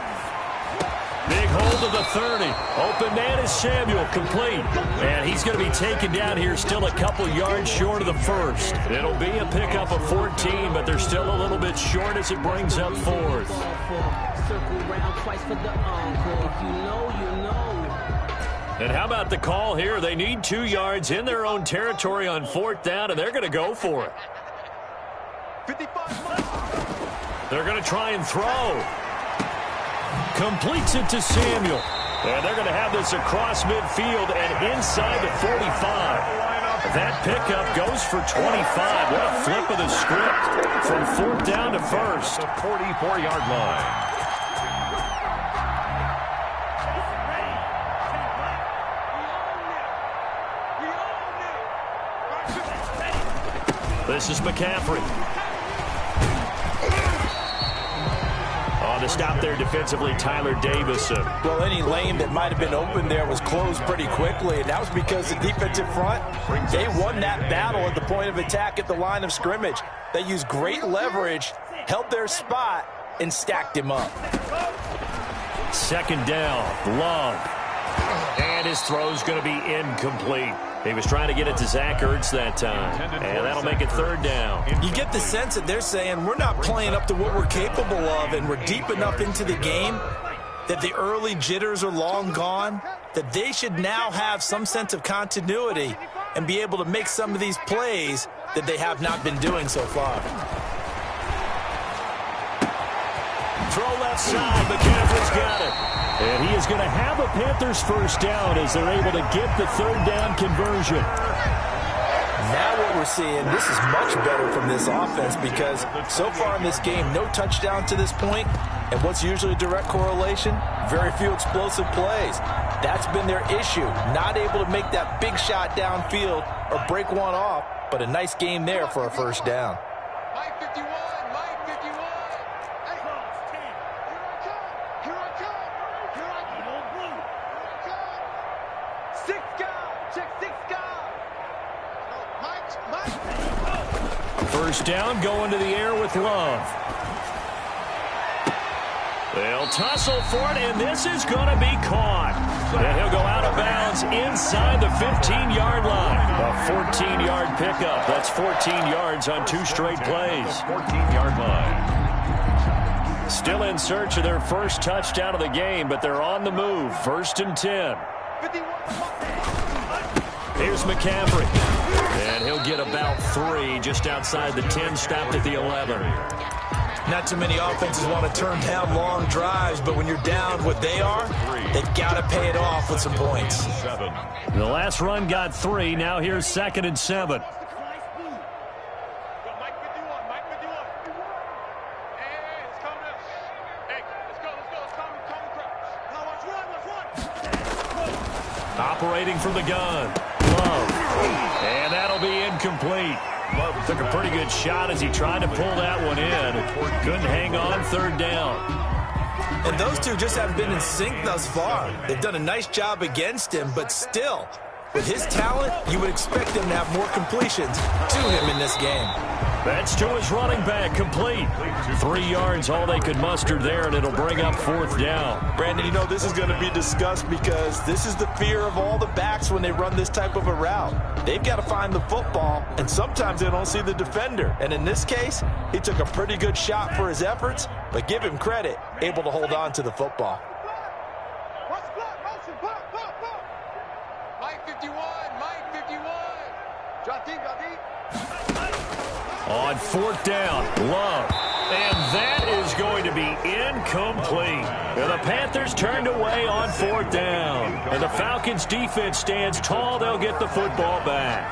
Big hold of the 30. Open man is Samuel, complete. And he's going to be taken down here still a couple yards short of the 1st. It'll be a pickup of 14, but they're still a little bit short as it brings up 4th. And how about the call here? They need 2 yards in their own territory on 4th down, and they're going to go for it. They're going to try and throw. Completes it to Samuel. And they're going to have this across midfield and inside the 45. That pickup goes for 25. What a flip of the script from 4th down to 1st. The 44-yard line. This is McCaffrey. On the stop there defensively, Tyler Davison. Well, any lane that might have been open there was closed pretty quickly, and that was because the defensive front, they won that battle at the point of attack at the line of scrimmage. They used great leverage, held their spot, and stacked him up. 2nd down, Love. And his throw's going to be incomplete. He was trying to get it to Zach Ertz that time, and that'll make it 3rd down. You get the sense that they're saying we're not playing up to what we're capable of, and we're deep enough into the game that the early jitters are long gone, that they should now have some sense of continuity and be able to make some of these plays that they have not been doing so far. Throw left side, McCaffrey's got it. And he is going to have a Panthers 1st down as they're able to get the 3rd down conversion. Now what we're seeing, this is much better from this offense because so far in this game, no touchdown to this point, and what's usually a direct correlation? Very few explosive plays. That's been their issue, not able to make that big shot downfield or break one off, but a nice game there for a 1st down. Mike 51, Mike 51. Hey, here I come. Six guy, check 6 guy. Mike. 1st down, going to the air with Love. They'll tussle for it, and this is going to be caught. And he'll go out of bounds inside the 15-yard line. A 14-yard pickup. That's 14 yards on 2 straight plays. 14-yard line. Still in search of their 1st touchdown of the game, but they're on the move. 1st and 10. Here's McCaffrey. And he'll get about 3 just outside the 10, stopped at the 11. Not too many offenses want to turn down long drives, but when you're down what they are, they've got to pay it off with some points. The last run got 3. Now here's 2nd and 7. Operating from the gun. Love. And that'll be incomplete. Love took a pretty good shot as he tried to pull that one in. Couldn't hang on. 3rd down. And those two just haven't been in sync thus far. They've done a nice job against him, but still, with his talent, you would expect him to have more completions to him in this game. That's to his running back, complete. 3 yards, all they could muster there, and it'll bring up 4th down. Brandon, you know this is going to be discussed because this is the fear of all the backs when they run this type of a route. They've got to find the football, and sometimes they don't see the defender. And in this case, he took a pretty good shot for his efforts, but give him credit, able to hold on to the football. Mike 51, Mike 51. Drop deep. On 4th down, Love. And that is going to be incomplete. And the Panthers turned away on 4th down. And the Falcons' defense stands tall. They'll get the football back.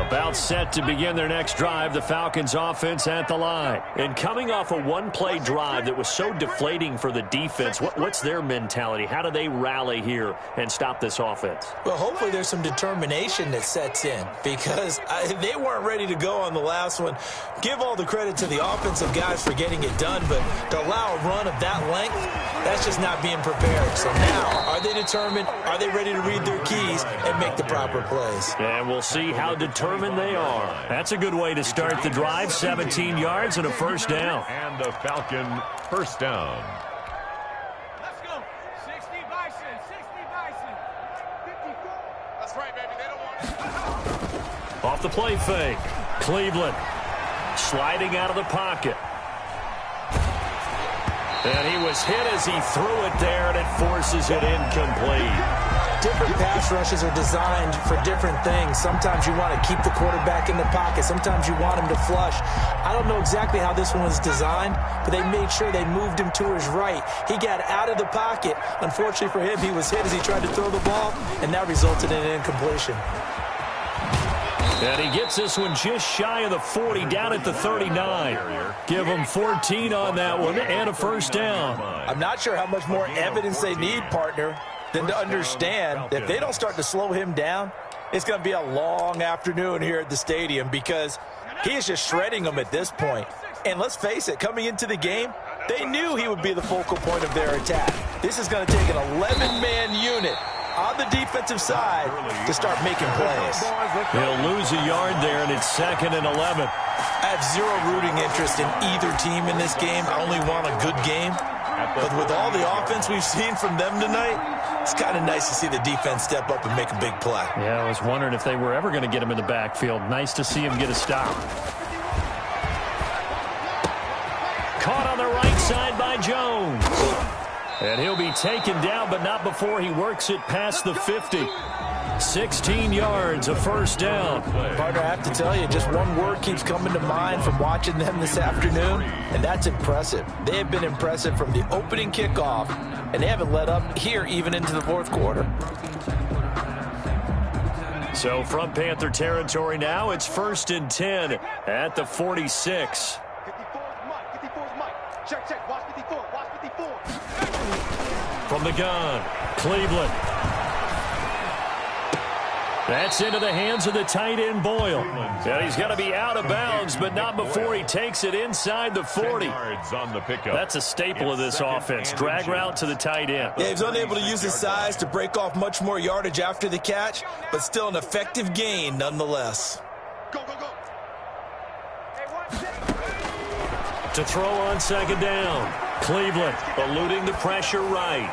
About set to begin their next drive, the Falcons offense at the line. And coming off a one-play drive that was so deflating for the defense, what's their mentality? How do they rally here and stop this offense? Well, hopefully there's some determination that sets in because they weren't ready to go on the last one. Give all the credit to the offensive guys for getting it done, but to allow a run of that length, that's just not being prepared. So now, are they determined? Are they ready to read their keys and make the proper plays? And we'll see how determined they are. That's a good way to start the drive. 17 yards and a 1st down. And a Falcon 1st down. Let's go. 60 Bison. 60 Bison. 54. That's right, baby. They don't want it. Off the play fake. Cleveland sliding out of the pocket. And he was hit as he threw it there, and it forces it incomplete. different pass rushes are designed for different things. Sometimes you want to keep the quarterback in the pocket. Sometimes you want him to flush. I don't know exactly how this one was designed, but they made sure they moved him to his right. He got out of the pocket. Unfortunately for him, he was hit as he tried to throw the ball, and that resulted in an incompletion. And he gets this one just shy of the 40, down at the 39. Give him 14 on that one and a first down. I'm not sure how much more evidence they need, partner, than to understand that if they don't start to slow him down, it's going to be a long afternoon here at the stadium because he is just shredding them at this point. And let's face it, coming into the game, they knew he would be the focal point of their attack. This is going to take an 11-man unit on the defensive side to start making plays. He'll lose a yard there, and it's 2nd and 11. I have zero rooting interest in either team in this game. I only want a good game. But with all the offense we've seen from them tonight, it's kind of nice to see the defense step up and make a big play. Yeah, I was wondering if they were ever going to get him in the backfield. Nice to see him get a stop. Caught on the right side by Jones. And he'll be taken down, but not before he works it past the 50. 16 yards, a first down. Partner, I have to tell you, just one word keeps coming to mind from watching them this afternoon, and that's impressive. They have been impressive from the opening kickoff, and they haven't let up here even into the fourth quarter. So from Panther territory now, it's 1st and 10 at the 46. 54's Mike. 54's Mike. Check. Watch 54. Watch 54. From the gun, Cleveland. That's into the hands of the tight end, Boyle. And he's going to be out of bounds, but not before he takes it inside the 40. That's a staple of this offense. Drag route to the tight end. Yeah, he's unable to use his size to break off much more yardage after the catch, but still an effective gain nonetheless. Go. To throw on 2nd down, Cleveland eluding the pressure right.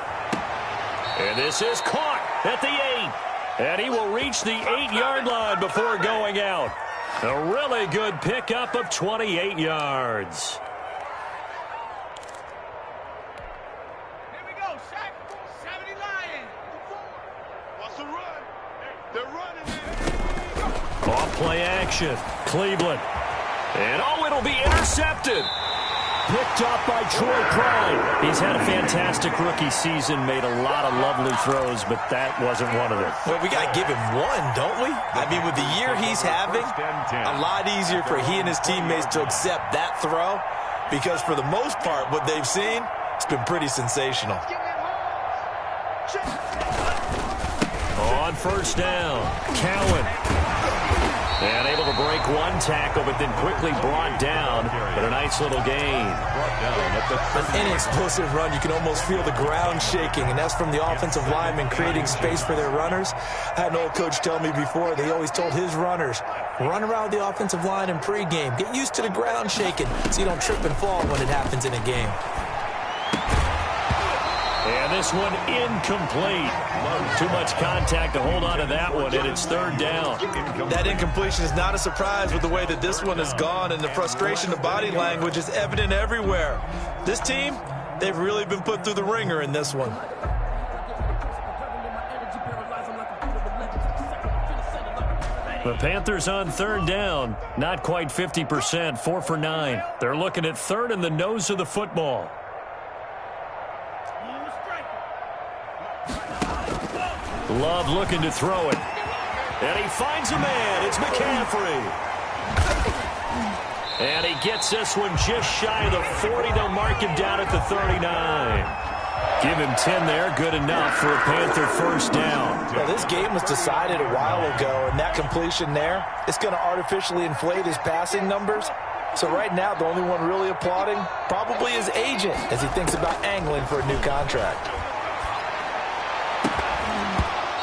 And this is caught at the 8. And he will reach the 8-yard line before going out. A really good pickup of 28 yards. Here we go, Shaq. 70 Lions. What's the run? They're running. Off play action, Cleveland. And it'll be intercepted. Picked up by Troy Pride. He's had a fantastic rookie season, made a lot of lovely throws, but that wasn't one of them. Well, we got to give him one, don't we? I mean, with the year he's having, a lot easier for he and his teammates to accept that throw because for the most part, what they've seen, it's been pretty sensational. On 1st down, Cowan. And able to break one tackle, but then quickly brought down. But a nice little gain. An explosive run, you can almost feel the ground shaking, and that's from the offensive linemen creating space for their runners. I had an old coach tell me before, they always told his runners, run around the offensive line in pregame. Get used to the ground shaking so you don't trip and fall when it happens in a game. And this one incomplete. Too much contact to hold on to that one, and it's 3rd down. That incompletion is not a surprise with the way that this one has gone, and the frustration of body language is evident everywhere. This team, they've really been put through the ringer in this one. The Panthers on 3rd down, not quite 50%, 4 for 9. They're looking at 3rd in the nose of the football. Love looking to throw it. And he finds a man. It's McCaffrey. And he gets this one just shy of the 40. They'll mark him down at the 39. Give him 10 there. Good enough for a Panther 1st down. Well, this game was decided a while ago, and that completion there, it's going to artificially inflate his passing numbers. So right now, the only one really applauding probably his agent as he thinks about angling for a new contract.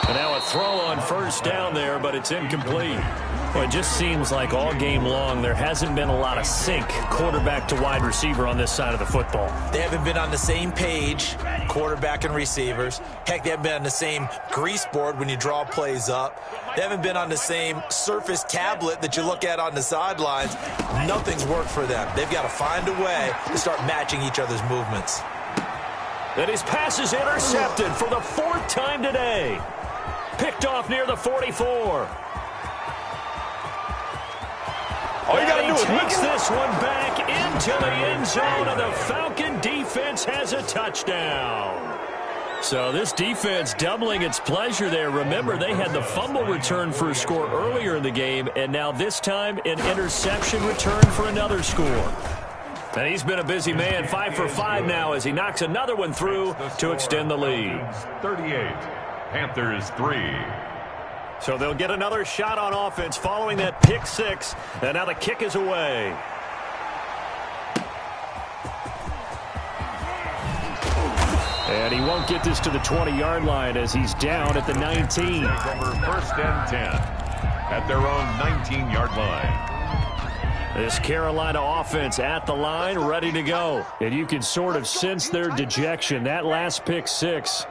And now a throw on 1st down there, but it's incomplete. Well, it just seems like all game long there hasn't been a lot of sync quarterback to wide receiver on this side of the football. They haven't been on the same page, quarterback and receivers. Heck, they haven't been on the same grease board when you draw plays up. They haven't been on the same Surface tablet that you look at on the sidelines. Nothing's worked for them. They've got to find a way to start matching each other's movements. And his pass is intercepted for the 4th time today. Picked off near the 44. All you got to do is takes this one back into the end zone, and the Falcon defense has a touchdown. So this defense doubling its pleasure there. Remember, they had the fumble return for a score earlier in the game, and now this time an interception return for another score. And he's been a busy man, 5 for 5 now as he knocks another one through to extend the lead. 38, Panthers 3. So they'll get another shot on offense following that pick six, and now the kick is away. And he won't get this to the 20-yard line as he's down at the 19. Over 1st and 10 at their own 19-yard line. This Carolina offense at the line, ready to go. And you can sort of sense their dejection. That last pick six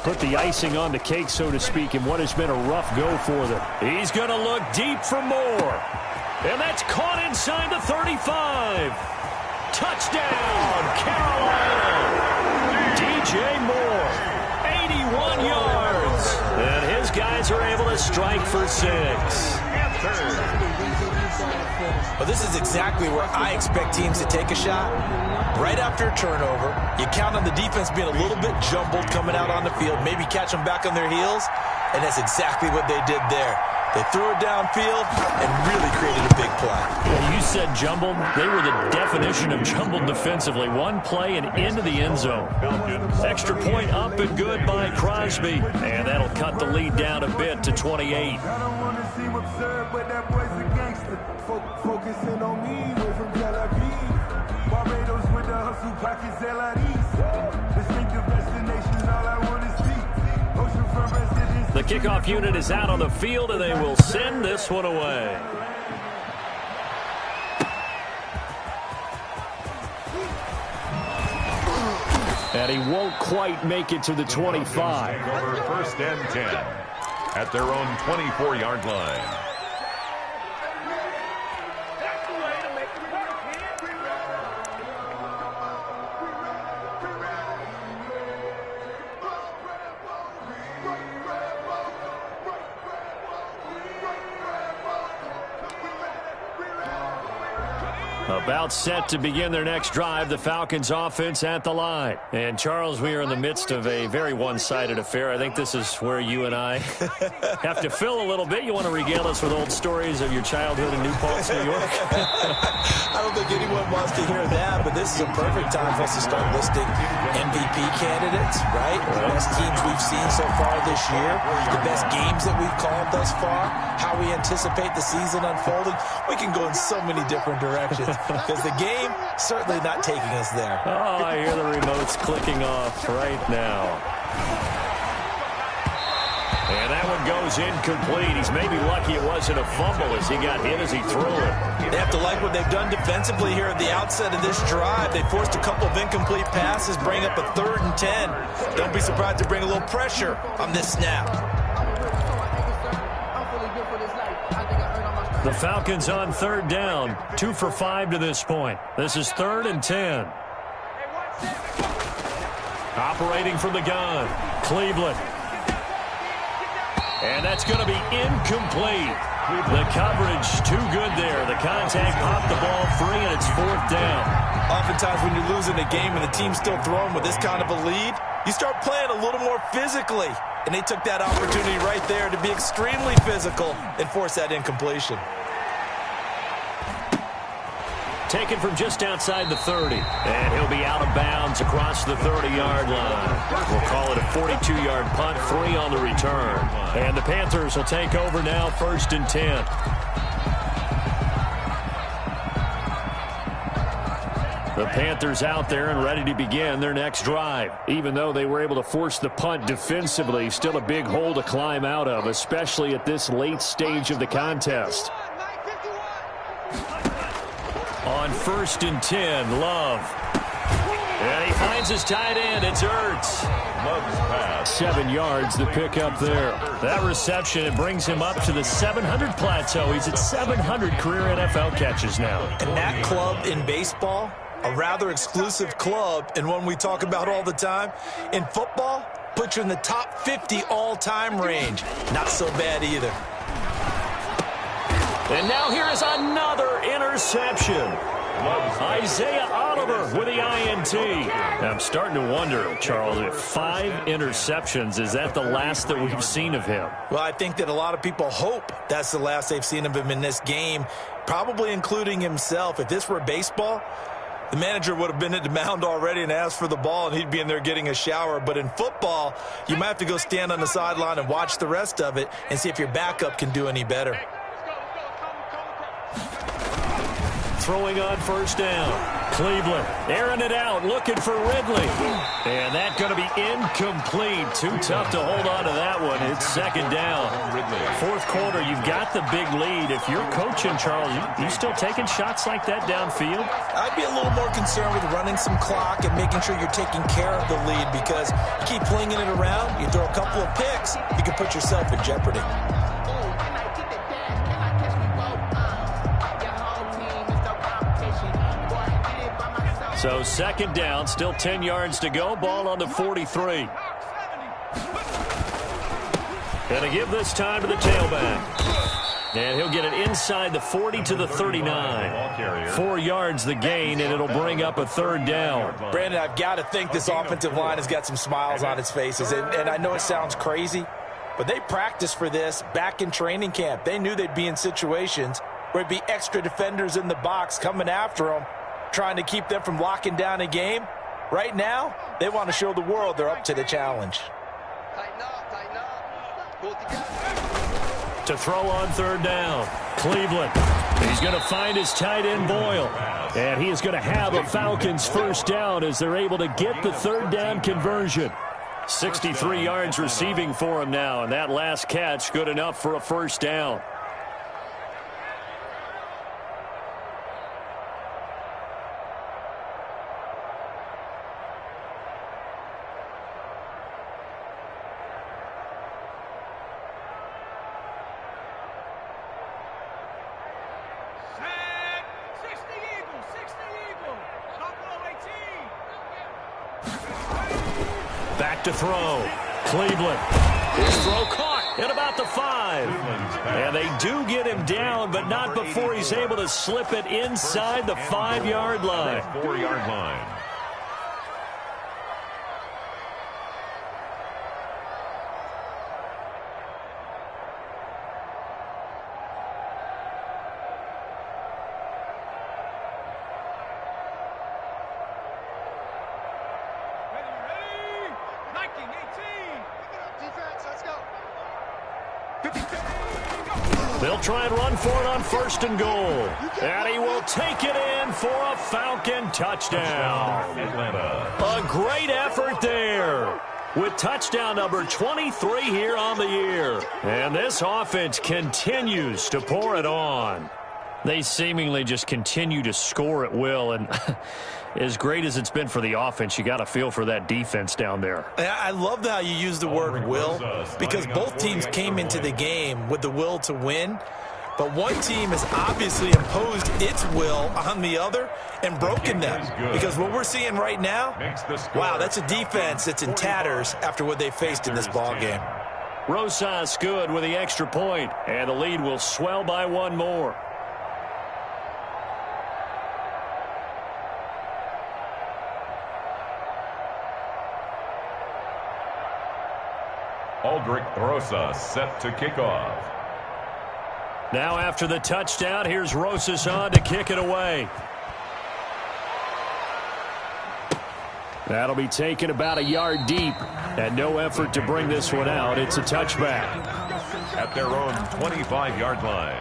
put the icing on the cake, so to speak, in what has been a rough go for them. He's going to look deep for more. And that's caught inside the 35. Touchdown, Carolina. DJ Moore, 81 yards. And his guys are able to strike for 6. Well, this is exactly where I expect teams to take a shot. Right after a turnover, you count on the defense being a little bit jumbled coming out on the field, maybe catch them back on their heels, and that's exactly what they did there. They threw it downfield and really created a big play. Well, you said jumbled. They were the definition of jumbled defensively. One play and into the end zone. Extra point up and good by Crosby. And that'll cut the lead down a bit to 28. I don't want to seem absurd, but that boy's a gangster. Focusing on me, we're from Tel Aviv. Barbados with the hustle pockets, LIDs. Distinctive destinations, all I want is deep. Ocean front residence. The kickoff unit is out on the field, and they will send this one away. And he won't quite make it to the 25. Over 1st and 10 at their own 24-yard line. About set to begin their next drive, the Falcons offense at the line. And Charles, we are in the midst of a very one-sided affair. I think this is where you and I have to fill a little bit. You want to regale us with old stories of your childhood in New Paltz, New York? I don't think anyone wants to hear that, but this is a perfect time for us to start listing MVP candidates, right? The best teams we've seen so far this year, the best games that we've called thus far, how we anticipate the season unfolding. We can go in so many different directions. Because the game certainly not taking us there. Oh, I hear the remotes clicking off right now. And that one goes incomplete. He's maybe lucky it wasn't a fumble as he got hit as he threw it. They have to like what they've done defensively here at the outset of this drive. They forced a couple of incomplete passes, bring up a 3rd and 10. Don't be surprised to bring a little pressure on this snap. The Falcons on 3rd down, 2 for 5 to this point. This is 3rd and 10. Operating from the gun, Cleveland. And that's going to be incomplete. The coverage too good there. The contact popped the ball free, and it's 4th down. Oftentimes when you're losing a game and the team's still throwing with this kind of a lead, you start playing a little more physically. And they took that opportunity right there to be extremely physical and force that incompletion. Taken from just outside the 30. And he'll be out of bounds across the 30-yard line. We'll call it a 42-yard punt, 3 on the return. And the Panthers will take over now, 1st and 10. The Panthers out there and ready to begin their next drive. Even though they were able to force the punt defensively, still a big hole to climb out of, especially at this late stage of the contest. On 1st and 10, Love. And he finds his tight end. It's Ertz. Love's pass. 7 yards, the pick up there. That reception, it brings him up to the 700 plateau. He's at 700 career NFL catches now. And that club in baseball, a rather exclusive club and one we talk about all the time. In football, Put you in the top 50 all-time range. Not so bad either. And now here is another interception. Isaiah Oliver with the INT. I'm starting to wonder, Charles, if 5 interceptions, is that the last that we've seen of him? Well, I think that a lot of people hope that's the last they've seen of him in this game, probably including himself. If this were baseball, the manager would have been at the mound already and asked for the ball, and he'd be in there getting a shower. But in football, you might have to go stand on the sideline and watch the rest of it and see if your backup can do any better. Throwing on first down. Cleveland airing it out, looking for Ridley. And that's going to be incomplete. Too tough to hold on to that one. It's second down. Fourth quarter, you've got the big lead. If you're coaching, Charles, you still taking shots like that downfield? I'd be a little more concerned with running some clock and making sure you're taking care of the lead, because you keep flinging it around, you throw a couple of picks, you can put yourself in jeopardy. So second down, still 10 yards to go. Ball on the 43. And to give this time to the tailback. And he'll get it inside the 40 to the 39. 4 yards the gain, and it'll bring up a third down. Brandon, I've got to think this offensive line has got some smiles on its faces. And I know it sounds crazy, but they practiced for this back in training camp. They knew they'd be in situations where it'd be extra defenders in the box coming after them, trying to keep them from locking down a game. Right now, they want to show the world they're up to the challenge. To throw on third down, Cleveland. He's going to find his tight end, Boyle. And he is going to have a Falcons first down as they're able to get the third down conversion. 63 yards receiving for him now, and that last catch good enough for a first down. Back to throw. Cleveland. His throw caught at about the 5. And they do get him down, but not before he's able to slip it inside the 5-yard line. 4-yard line. They'll try and run for it on first and goal. And he will take it in for a Falcon touchdown. A great effort there, with touchdown number 23 here on the year. And this offense continues to pour it on. They seemingly just continue to score at will, and as great as it's been for the offense, you got to feel for that defense down there. I love how you use the word will, because both teams came into the game with the will to win, but one team has obviously imposed its will on the other and broken them, because what we're seeing right now, wow, that's a defense that's in tatters after what they faced in this ballgame. Rosas good with the extra point, and the lead will swell by one more. Aldrich Rosas set to kick off. Now after the touchdown, here's Rosas on to kick it away. That'll be taken about a yard deep, and no effort to bring this one out. It's a touchback. At their own 25-yard line.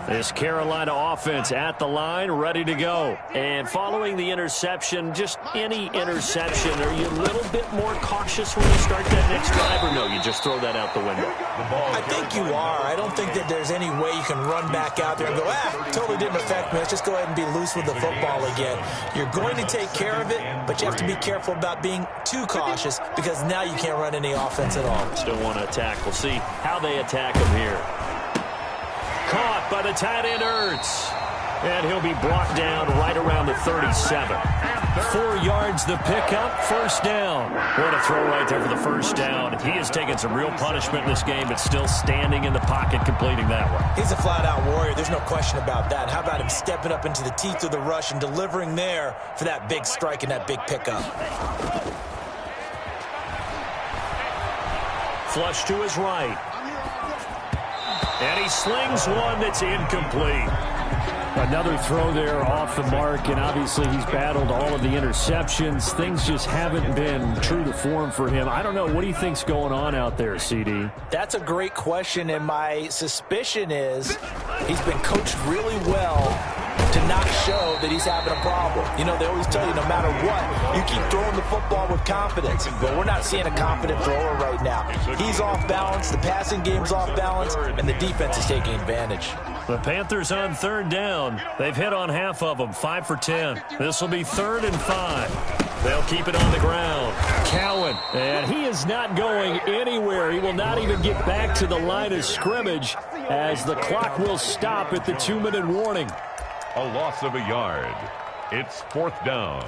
This Carolina offense at the line, ready to go. And following the interception, just any interception, are you a little bit more cautious when you start that next drive, or no, you just throw that out the window? I think you are. I don't think that there's any way you can run back out there and go, totally didn't affect me. Let's just go ahead and be loose with the football again. You're going to take care of it, but you have to be careful about being too cautious, because now you can't run any offense at all. Still want to attack. We'll see how they attack him here. Caught by the tight end, Ertz. And he'll be brought down right around the 37. 4 yards the pickup, first down. What a throw right there for the first down. He has taken some real punishment in this game, but still standing in the pocket completing that one. He's a flat-out warrior. There's no question about that. How about him stepping up into the teeth of the rush and delivering there for that big strike and that big pickup? Flush to his right. And he slings one that's incomplete. Another throw there off the mark, and obviously he's battled all of the interceptions. Things just haven't been true to form for him. I don't know. What do you think's going on out there, CD? That's a great question, and my suspicion is he's been coached really well to not show that he's having a problem. You know, they always tell you no matter what, you keep throwing the football with confidence. But we're not seeing a confident thrower right now. He's off balance, the passing game's off balance, and the defense is taking advantage. The Panthers on third down. They've hit on half of them, 5 for 10. This will be 3rd and 5. They'll keep it on the ground. Cowan, and he is not going anywhere. He will not even get back to the line of scrimmage as the clock will stop at the 2-minute warning. A loss of a yard. It's 4th down.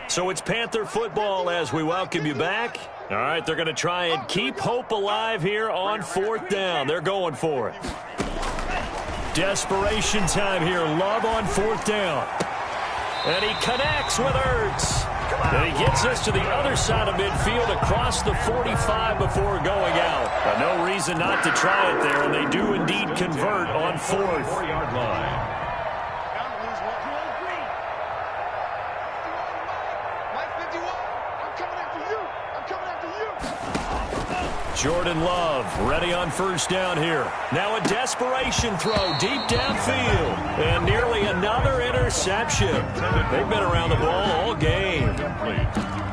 So it's Panther football as we welcome you back. All right, they're going to try and keep hope alive here on 4th down. They're going for it. Desperation time here. Love on 4th down. And he connects with Ertz. And he gets us to the other side of midfield across the 45 before going out. But no reason not to try it there, and they do indeed convert on 4th. 4-yard line. Jordan Love ready on first down here. Now a desperation throw deep downfield. And nearly another interception. They've been around the ball all game.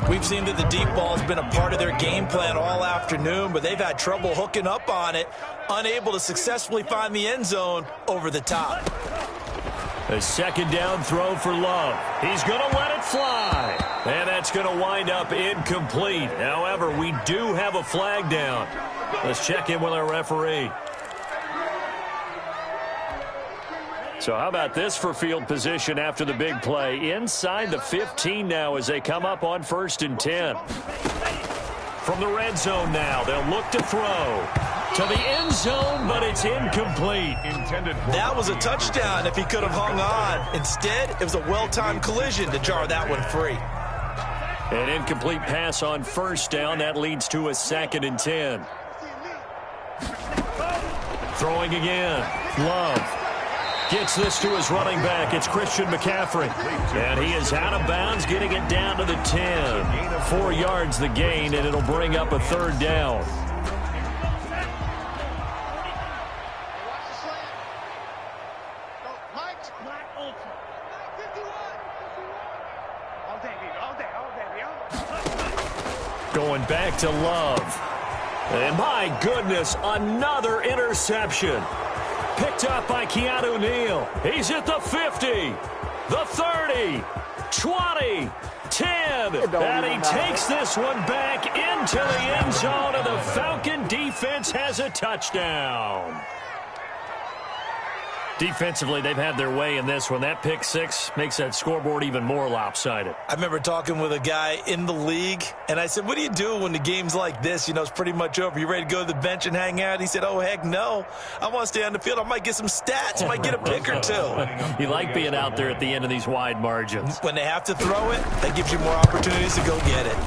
We've seen that the deep ball's been a part of their game plan all afternoon, but they've had trouble hooking up on it, unable to successfully find the end zone over the top. A second down throw for Love. He's going to let it fly. And that's going to wind up incomplete. However, we do have a flag down. Let's check in with our referee. So how about this for field position after the big play? Inside the 15 now as they come up on 1st and 10. From the red zone now, they'll look to throw. To the end zone, but it's incomplete. That was a touchdown if he could have hung on. Instead, it was a well-timed collision to jar that one free. An incomplete pass on 1st down. That leads to a 2nd and 10. Throwing again. Love gets this to his running back. It's Christian McCaffrey. And he is out of bounds, getting it down to the 10. 4 yards the gain, and it'll bring up a 3rd down. Going back to Love. And my goodness, another interception. Picked up by Keanu Neal. He's at the 50, the 30, 20, 10. And he takes this one back into the end zone, and the Falcon defense has a touchdown. Defensively, they've had their way in this one. That pick six makes that scoreboard even more lopsided. I remember talking with a guy in the league, and I said, what do you do when the game's like this? You know, it's pretty much over. You ready to go to the bench and hang out? He said, oh, heck no. I want to stay on the field. I might get some stats. I might get a pick or two. You like being out there at the end of these wide margins. When they have to throw it, that gives you more opportunities to go get it.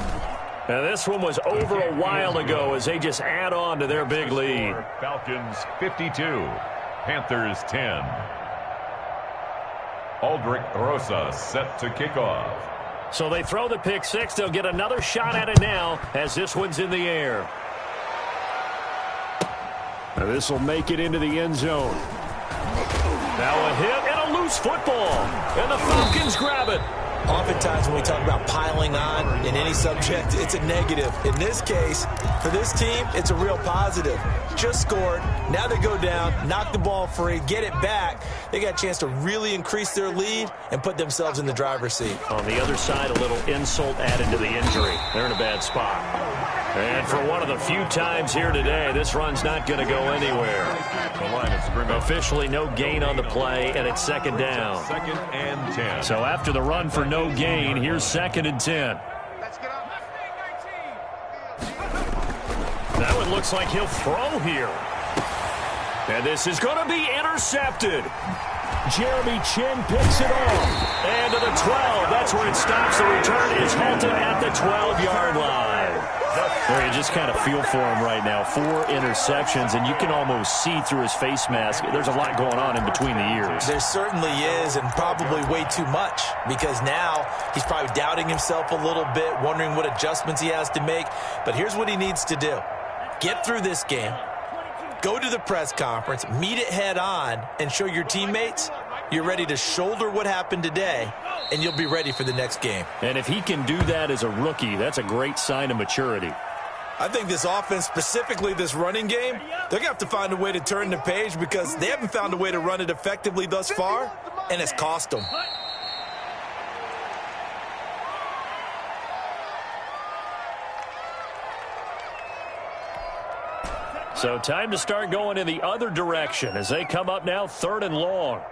Now, this one was over a while ago as they just add on to their big lead. Falcons 52. Panthers 10. Aldrich Rosas set to kick off. So they throw the pick six. They'll get another shot at it now as this one's in the air. Now this will make it into the end zone. Now a hit and a loose football. And the Falcons grab it. Oftentimes when we talk about piling on in any subject, it's a negative. In this case, for this team, it's a real positive. Just scored. Now they go down, knock the ball free, get it back. They got a chance to really increase their lead and put themselves in the driver's seat. On the other side, a little insult added to the injury. They're in a bad spot. And for one of the few times here today, this run's not going to go anywhere. The line of scrimmage. Officially no gain on the play, and it's second down. 2nd and 10. So after the run for no gain, here's 2nd and 10. That one looks like he'll throw here. And this is going to be intercepted. Jeremy Chin picks it off. And to the 12. That's where it stops. The return is halted at the 12-yard line. Well, you just kind of feel for him right now. 4 interceptions, and you can almost see through his face mask. There's a lot going on in between the ears. There certainly is, and probably way too much, because now he's probably doubting himself a little bit, wondering what adjustments he has to make. But here's what he needs to do. Get through this game, go to the press conference, meet it head on, and show your teammates you're ready to shoulder what happened today, and you'll be ready for the next game. And if he can do that as a rookie, that's a great sign of maturity. I think this offense, specifically this running game, they're going to have to find a way to turn the page because they haven't found a way to run it effectively thus far, and it's cost them. So time to start going in the other direction as they come up now 3rd and long.